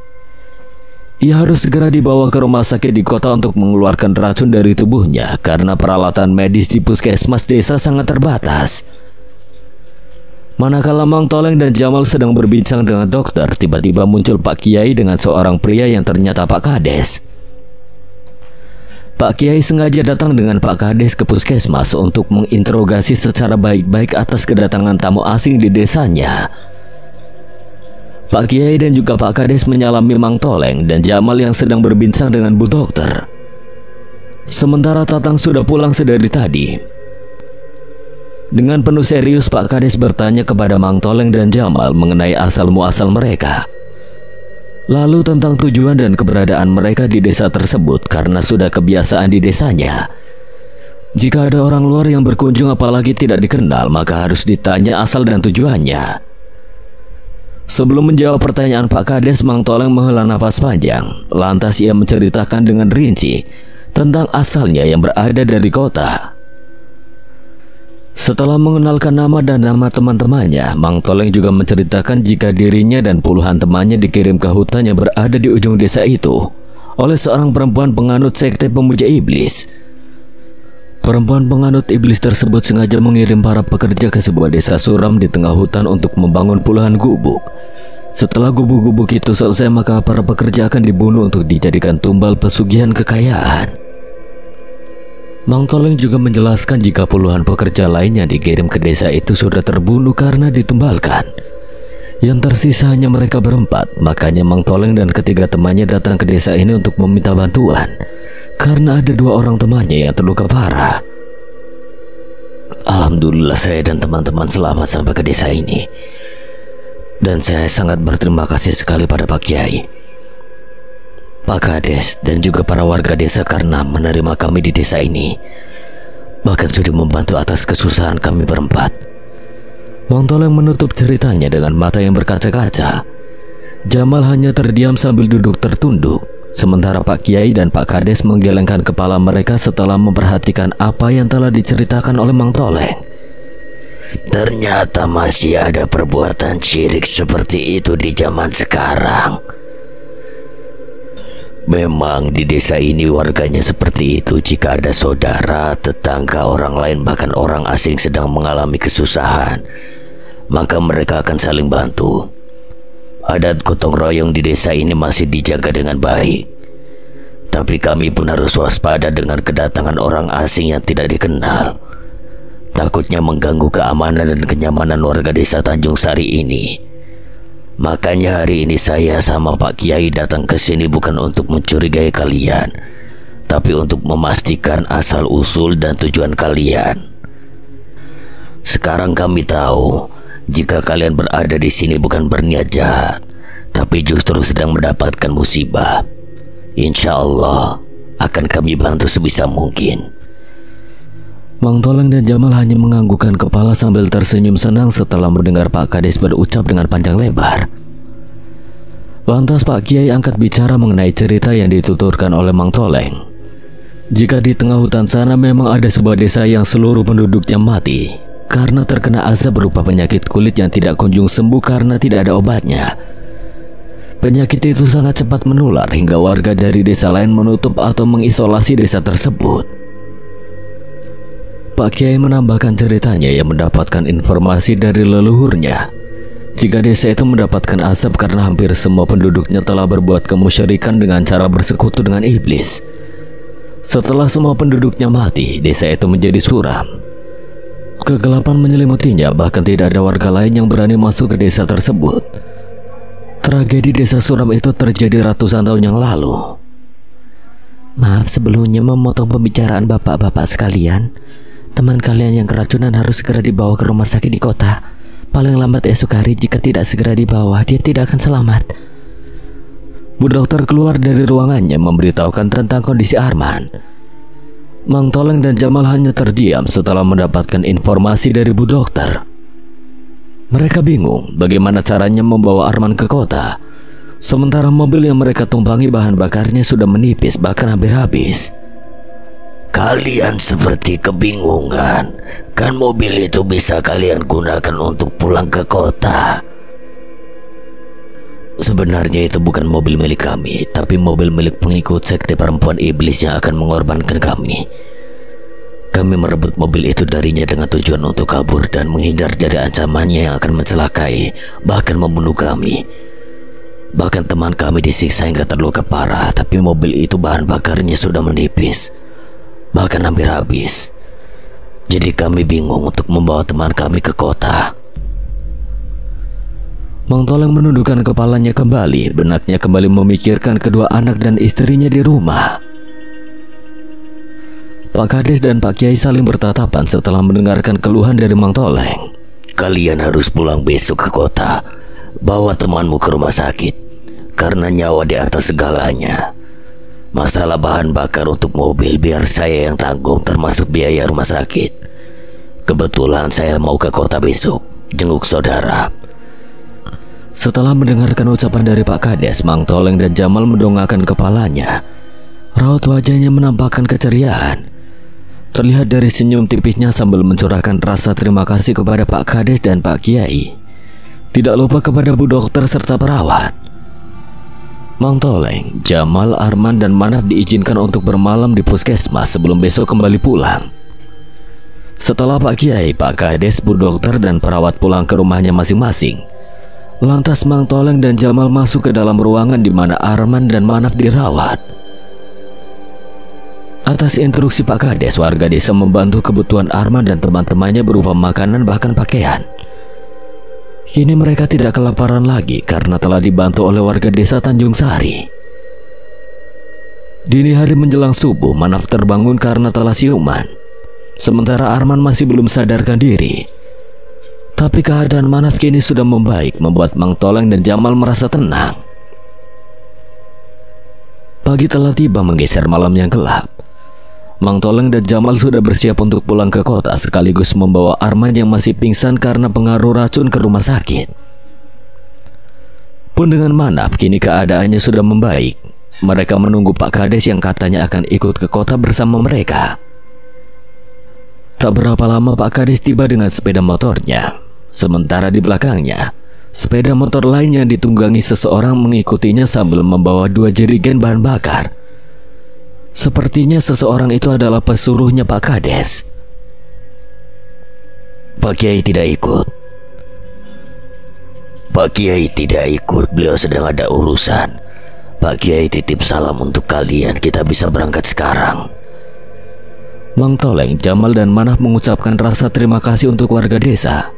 Ia harus segera dibawa ke rumah sakit di kota untuk mengeluarkan racun dari tubuhnya karena peralatan medis di puskesmas desa sangat terbatas. Manakala Mang Toleng dan Jamal sedang berbincang dengan dokter, tiba-tiba muncul Pak Kiai dengan seorang pria yang ternyata Pak Kades. Pak Kiai sengaja datang dengan Pak Kades ke puskesmas untuk menginterogasi secara baik-baik atas kedatangan tamu asing di desanya. Pak Kiai dan juga Pak Kades menyalami Mang Toleng dan Jamal yang sedang berbincang dengan Bu Dokter. Sementara Tatang sudah pulang sedari tadi. Dengan penuh serius Pak Kades bertanya kepada Mang Toleng dan Jamal mengenai asal-muasal mereka. Lalu tentang tujuan dan keberadaan mereka di desa tersebut karena sudah kebiasaan di desanya. Jika ada orang luar yang berkunjung apalagi tidak dikenal, maka harus ditanya asal dan tujuannya. Sebelum menjawab pertanyaan Pak Kades, Mang Toleng menghela napas panjang. Lantas ia menceritakan dengan rinci tentang asalnya yang berada dari kota. Setelah mengenalkan nama dan nama teman-temannya, Mang Toleng juga menceritakan jika dirinya dan puluhan temannya dikirim ke hutan yang berada di ujung desa itu oleh seorang perempuan penganut sekte pemuja iblis. Perempuan penganut iblis tersebut sengaja mengirim para pekerja ke sebuah desa suram di tengah hutan untuk membangun puluhan gubuk. Setelah gubuk-gubuk itu selesai, maka para pekerja akan dibunuh untuk dijadikan tumbal pesugihan kekayaan. Mang Toleng juga menjelaskan jika puluhan pekerja lain yang dikirim ke desa itu sudah terbunuh karena ditumbalkan. Yang tersisa hanya mereka berempat. Makanya Mang Toleng dan ketiga temannya datang ke desa ini untuk meminta bantuan karena ada 2 orang temannya yang terluka parah. Alhamdulillah saya dan teman-teman selamat sampai ke desa ini. Dan saya sangat berterima kasih sekali pada Pak Kiai, Pak Kades, dan juga para warga desa karena menerima kami di desa ini. Bahkan sudah membantu atas kesusahan kami berempat. Mang Toleng menutup ceritanya dengan mata yang berkaca-kaca. Jamal hanya terdiam sambil duduk tertunduk, sementara Pak Kiai dan Pak Kades menggelengkan kepala mereka setelah memperhatikan apa yang telah diceritakan oleh Mang Toleng. Ternyata masih ada perbuatan syirik seperti itu di zaman sekarang. Memang di desa ini warganya seperti itu. Jika ada saudara, tetangga, orang lain, bahkan orang asing sedang mengalami kesusahan, maka mereka akan saling bantu. Adat gotong royong di desa ini masih dijaga dengan baik. Tapi kami pun harus waspada dengan kedatangan orang asing yang tidak dikenal. Takutnya mengganggu keamanan dan kenyamanan warga desa Tanjung Sari ini. Makanya hari ini saya sama Pak Kiai datang ke sini bukan untuk mencurigai kalian, tapi untuk memastikan asal-usul dan tujuan kalian. Sekarang kami tahu jika kalian berada di sini bukan berniat jahat, tapi justru sedang mendapatkan musibah. Insya Allah akan kami bantu sebisa mungkin. Mang Toleng dan Jamal hanya menganggukkan kepala sambil tersenyum senang setelah mendengar Pak Kades berucap dengan panjang lebar. Lantas Pak Kiai angkat bicara mengenai cerita yang dituturkan oleh Mang Toleng. Jika di tengah hutan sana memang ada sebuah desa yang seluruh penduduknya mati karena terkena azab berupa penyakit kulit yang tidak kunjung sembuh karena tidak ada obatnya. Penyakit itu sangat cepat menular hingga warga dari desa lain menutup atau mengisolasi desa tersebut. Pak Kiai menambahkan ceritanya yang mendapatkan informasi dari leluhurnya jika desa itu mendapatkan asap karena hampir semua penduduknya telah berbuat kemusyrikan dengan cara bersekutu dengan iblis. Setelah semua penduduknya mati, desa itu menjadi suram. Kegelapan menyelimutinya, bahkan tidak ada warga lain yang berani masuk ke desa tersebut. Tragedi desa suram itu terjadi ratusan tahun yang lalu. Maaf sebelumnya memotong pembicaraan bapak-bapak sekalian. Teman kalian yang keracunan harus segera dibawa ke rumah sakit di kota. Paling lambat esok hari. Jika tidak segera dibawa, dia tidak akan selamat. Bu dokter keluar dari ruangannya memberitahukan tentang kondisi Arman. Mang Toleng dan Jamal hanya terdiam setelah mendapatkan informasi dari Bu dokter. Mereka bingung bagaimana caranya membawa Arman ke kota, sementara mobil yang mereka tumpangi bahan bakarnya sudah menipis, bahkan hampir habis. Kalian seperti kebingungan. Kan mobil itu bisa kalian gunakan untuk pulang ke kota. Sebenarnya itu bukan mobil milik kami, tapi mobil milik pengikut sekte perempuan iblis yang akan mengorbankan kami. Kami merebut mobil itu darinya dengan tujuan untuk kabur dan menghindar dari ancamannya yang akan mencelakai, bahkan membunuh kami. Bahkan teman kami disiksa hingga terluka parah, tapi mobil itu bahan bakarnya sudah menipis, bahkan hampir habis. Jadi kami bingung untuk membawa teman kami ke kota. Mang Toleng menundukkan kepalanya kembali, benaknya kembali memikirkan kedua anak dan istrinya di rumah. Pak Kades dan Pak Kiai saling bertatapan setelah mendengarkan keluhan dari Mang Toleng. Kalian harus pulang besok ke kota. Bawa temanmu ke rumah sakit, karena nyawa di atas segalanya. Masalah bahan bakar untuk mobil biar saya yang tanggung, termasuk biaya rumah sakit. Kebetulan saya mau ke kota besok, jenguk saudara. Setelah mendengarkan ucapan dari Pak Kades, Mang Toleng dan Jamal mendongakkan kepalanya. Raut wajahnya menampakkan keceriaan. Terlihat dari senyum tipisnya sambil mencurahkan rasa terima kasih kepada Pak Kades dan Pak Kiai. Tidak lupa kepada Bu dokter serta perawat. Mang Toleng, Jamal, Arman, dan Manaf diizinkan untuk bermalam di puskesmas sebelum besok kembali pulang. Setelah Pak Kiai, Pak Kades, Bu dokter, dan perawat pulang ke rumahnya masing-masing, lantas Mang Toleng dan Jamal masuk ke dalam ruangan di mana Arman dan Manaf dirawat. Atas instruksi Pak Kades, warga desa membantu kebutuhan Arman dan teman-temannya berupa makanan bahkan pakaian. Kini mereka tidak kelaparan lagi karena telah dibantu oleh warga desa Tanjung Sari. Dini hari menjelang subuh, Manaf terbangun karena telah siuman, sementara Arman masih belum sadarkan diri. Tapi keadaan Manaf kini sudah membaik, membuat Mang Toleng dan Jamal merasa tenang. Pagi telah tiba menggeser malam yang gelap. Mang Toleng dan Jamal sudah bersiap untuk pulang ke kota sekaligus membawa Arman yang masih pingsan karena pengaruh racun ke rumah sakit. Pun dengan Manaf, kini keadaannya sudah membaik. Mereka menunggu Pak Kades yang katanya akan ikut ke kota bersama mereka. Tak berapa lama Pak Kades tiba dengan sepeda motornya. Sementara di belakangnya, sepeda motor lain yang ditunggangi seseorang mengikutinya sambil membawa 2 jerigen bahan bakar. Sepertinya seseorang itu adalah pesuruhnya Pak Kades. Pak Kiai tidak ikut. Pak Kiai tidak ikut, beliau sedang ada urusan. Pak Kiai titip salam untuk kalian, kita bisa berangkat sekarang. Mang Toleng, Jamal dan Manaf mengucapkan rasa terima kasih untuk warga desa,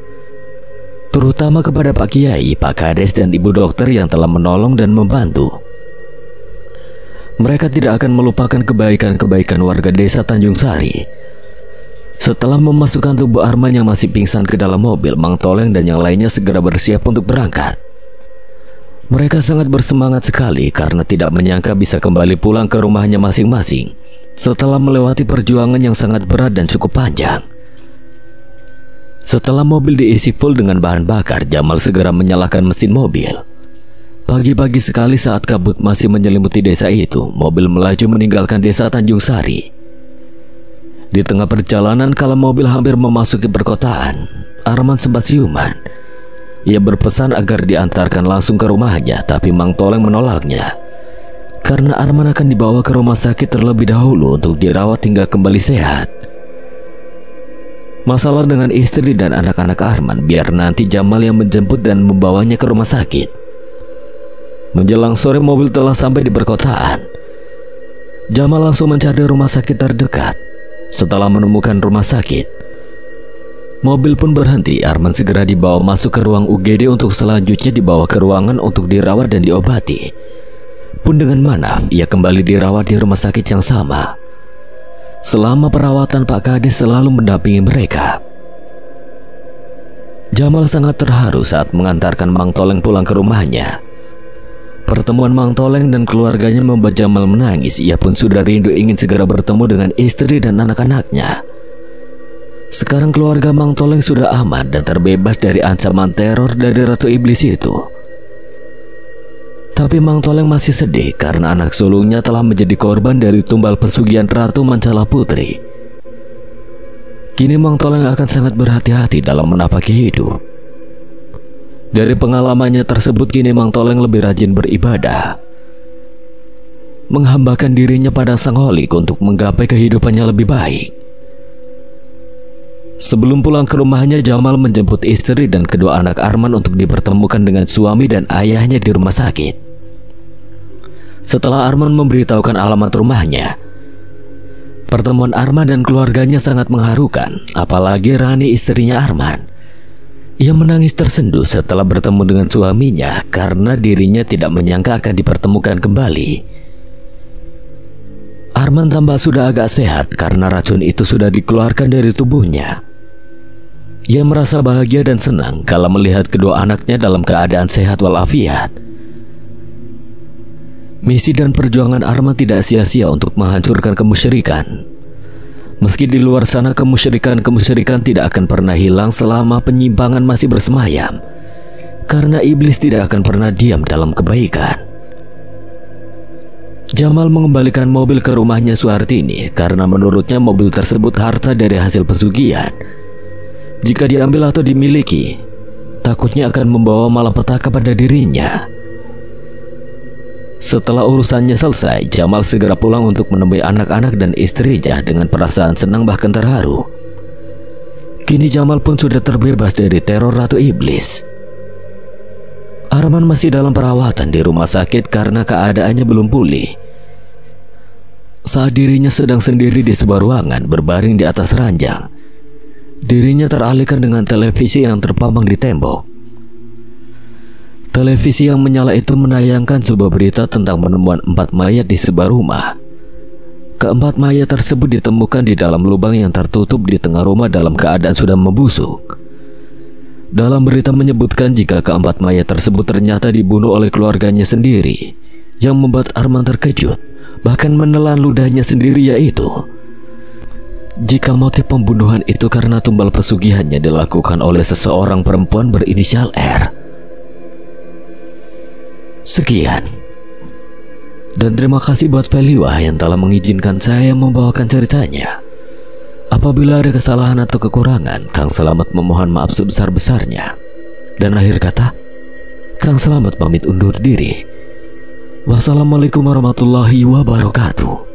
terutama kepada Pak Kiai, Pak Kades dan Ibu Dokter yang telah menolong dan membantu. Mereka tidak akan melupakan kebaikan-kebaikan warga desa Tanjung Sari. Setelah memasukkan tubuh Arman yang masih pingsan ke dalam mobil, Mang Toleng dan yang lainnya segera bersiap untuk berangkat. Mereka sangat bersemangat sekali karena tidak menyangka bisa kembali pulang ke rumahnya masing-masing setelah melewati perjuangan yang sangat berat dan cukup panjang. Setelah mobil diisi full dengan bahan bakar, Jamal segera menyalakan mesin mobil. Pagi-pagi sekali saat kabut masih menyelimuti desa itu, mobil melaju meninggalkan desa Tanjung Sari. Di tengah perjalanan kala mobil hampir memasuki perkotaan, Arman sempat siuman. Ia berpesan agar diantarkan langsung ke rumahnya, tapi Mang Toleng menolaknya. Karena Arman akan dibawa ke rumah sakit terlebih dahulu untuk dirawat hingga kembali sehat. Masalah dengan istri dan anak-anak Arman biar nanti Jamal yang menjemput dan membawanya ke rumah sakit. Menjelang sore mobil telah sampai di perkotaan. Jamal langsung mencari rumah sakit terdekat. Setelah menemukan rumah sakit, mobil pun berhenti. Arman segera dibawa masuk ke ruang UGD untuk selanjutnya dibawa ke ruangan untuk dirawat dan diobati. Pun dengan Manaf, ia kembali dirawat di rumah sakit yang sama. Selama perawatan, Pak Kades selalu mendampingi mereka. Jamal sangat terharu saat mengantarkan Mang Toleng pulang ke rumahnya. Pertemuan Mang Toleng dan keluarganya membuat Jamal menangis. Ia pun sudah rindu ingin segera bertemu dengan istri dan anak-anaknya. Sekarang keluarga Mang Toleng sudah aman dan terbebas dari ancaman teror dari Ratu Iblis itu. Tapi Mang Toleng masih sedih karena anak sulungnya telah menjadi korban dari tumbal pesugihan Ratu Mancala Putri. Kini Mang Toleng akan sangat berhati-hati dalam menapaki hidup. Dari pengalamannya tersebut, kini Mang Toleng lebih rajin beribadah, menghambakan dirinya pada Sang Holik untuk menggapai kehidupannya lebih baik. Sebelum pulang ke rumahnya, Jamal menjemput istri dan kedua anak Arman untuk dipertemukan dengan suami dan ayahnya di rumah sakit. Setelah Arman memberitahukan alamat rumahnya, pertemuan Arman dan keluarganya sangat mengharukan, apalagi Rani, istrinya Arman. Ia menangis tersenduh setelah bertemu dengan suaminya karena dirinya tidak menyangka akan dipertemukan kembali. Arman tambah sudah agak sehat karena racun itu sudah dikeluarkan dari tubuhnya. Ia merasa bahagia dan senang kala melihat kedua anaknya dalam keadaan sehat walafiat. Misi dan perjuangan Arman tidak sia-sia untuk menghancurkan kemusyrikan. Meski di luar sana kemusyrikan tidak akan pernah hilang selama penyimpangan masih bersemayam, karena iblis tidak akan pernah diam dalam kebaikan. Jamal mengembalikan mobil ke rumahnya Suhartini karena menurutnya mobil tersebut harta dari hasil pesugihan. Jika diambil atau dimiliki, takutnya akan membawa malapetaka pada dirinya. Setelah urusannya selesai, Jamal segera pulang untuk menemui anak-anak dan istrinya dengan perasaan senang bahkan terharu. Kini Jamal pun sudah terbebas dari teror Ratu Iblis. Arman masih dalam perawatan di rumah sakit karena keadaannya belum pulih. Saat dirinya sedang sendiri di sebuah ruangan berbaring di atas ranjang, dirinya teralihkan dengan televisi yang terpampang di tembok. Televisi yang menyala itu menayangkan sebuah berita tentang penemuan 4 mayat di sebuah rumah. Keempat mayat tersebut ditemukan di dalam lubang yang tertutup di tengah rumah dalam keadaan sudah membusuk. Dalam berita menyebutkan jika keempat mayat tersebut ternyata dibunuh oleh keluarganya sendiri, yang membuat Arman terkejut, bahkan menelan ludahnya sendiri, yaitu jika motif pembunuhan itu karena tumbal pesugihannya dilakukan oleh seseorang perempuan berinisial R. Sekian. Dan terima kasih buat Feliwa yang telah mengizinkan saya membawakan ceritanya. Apabila ada kesalahan atau kekurangan, Kang Selamat memohon maaf sebesar-besarnya. Dan akhir kata, Kang Selamat pamit undur diri. Wassalamualaikum warahmatullahi wabarakatuh.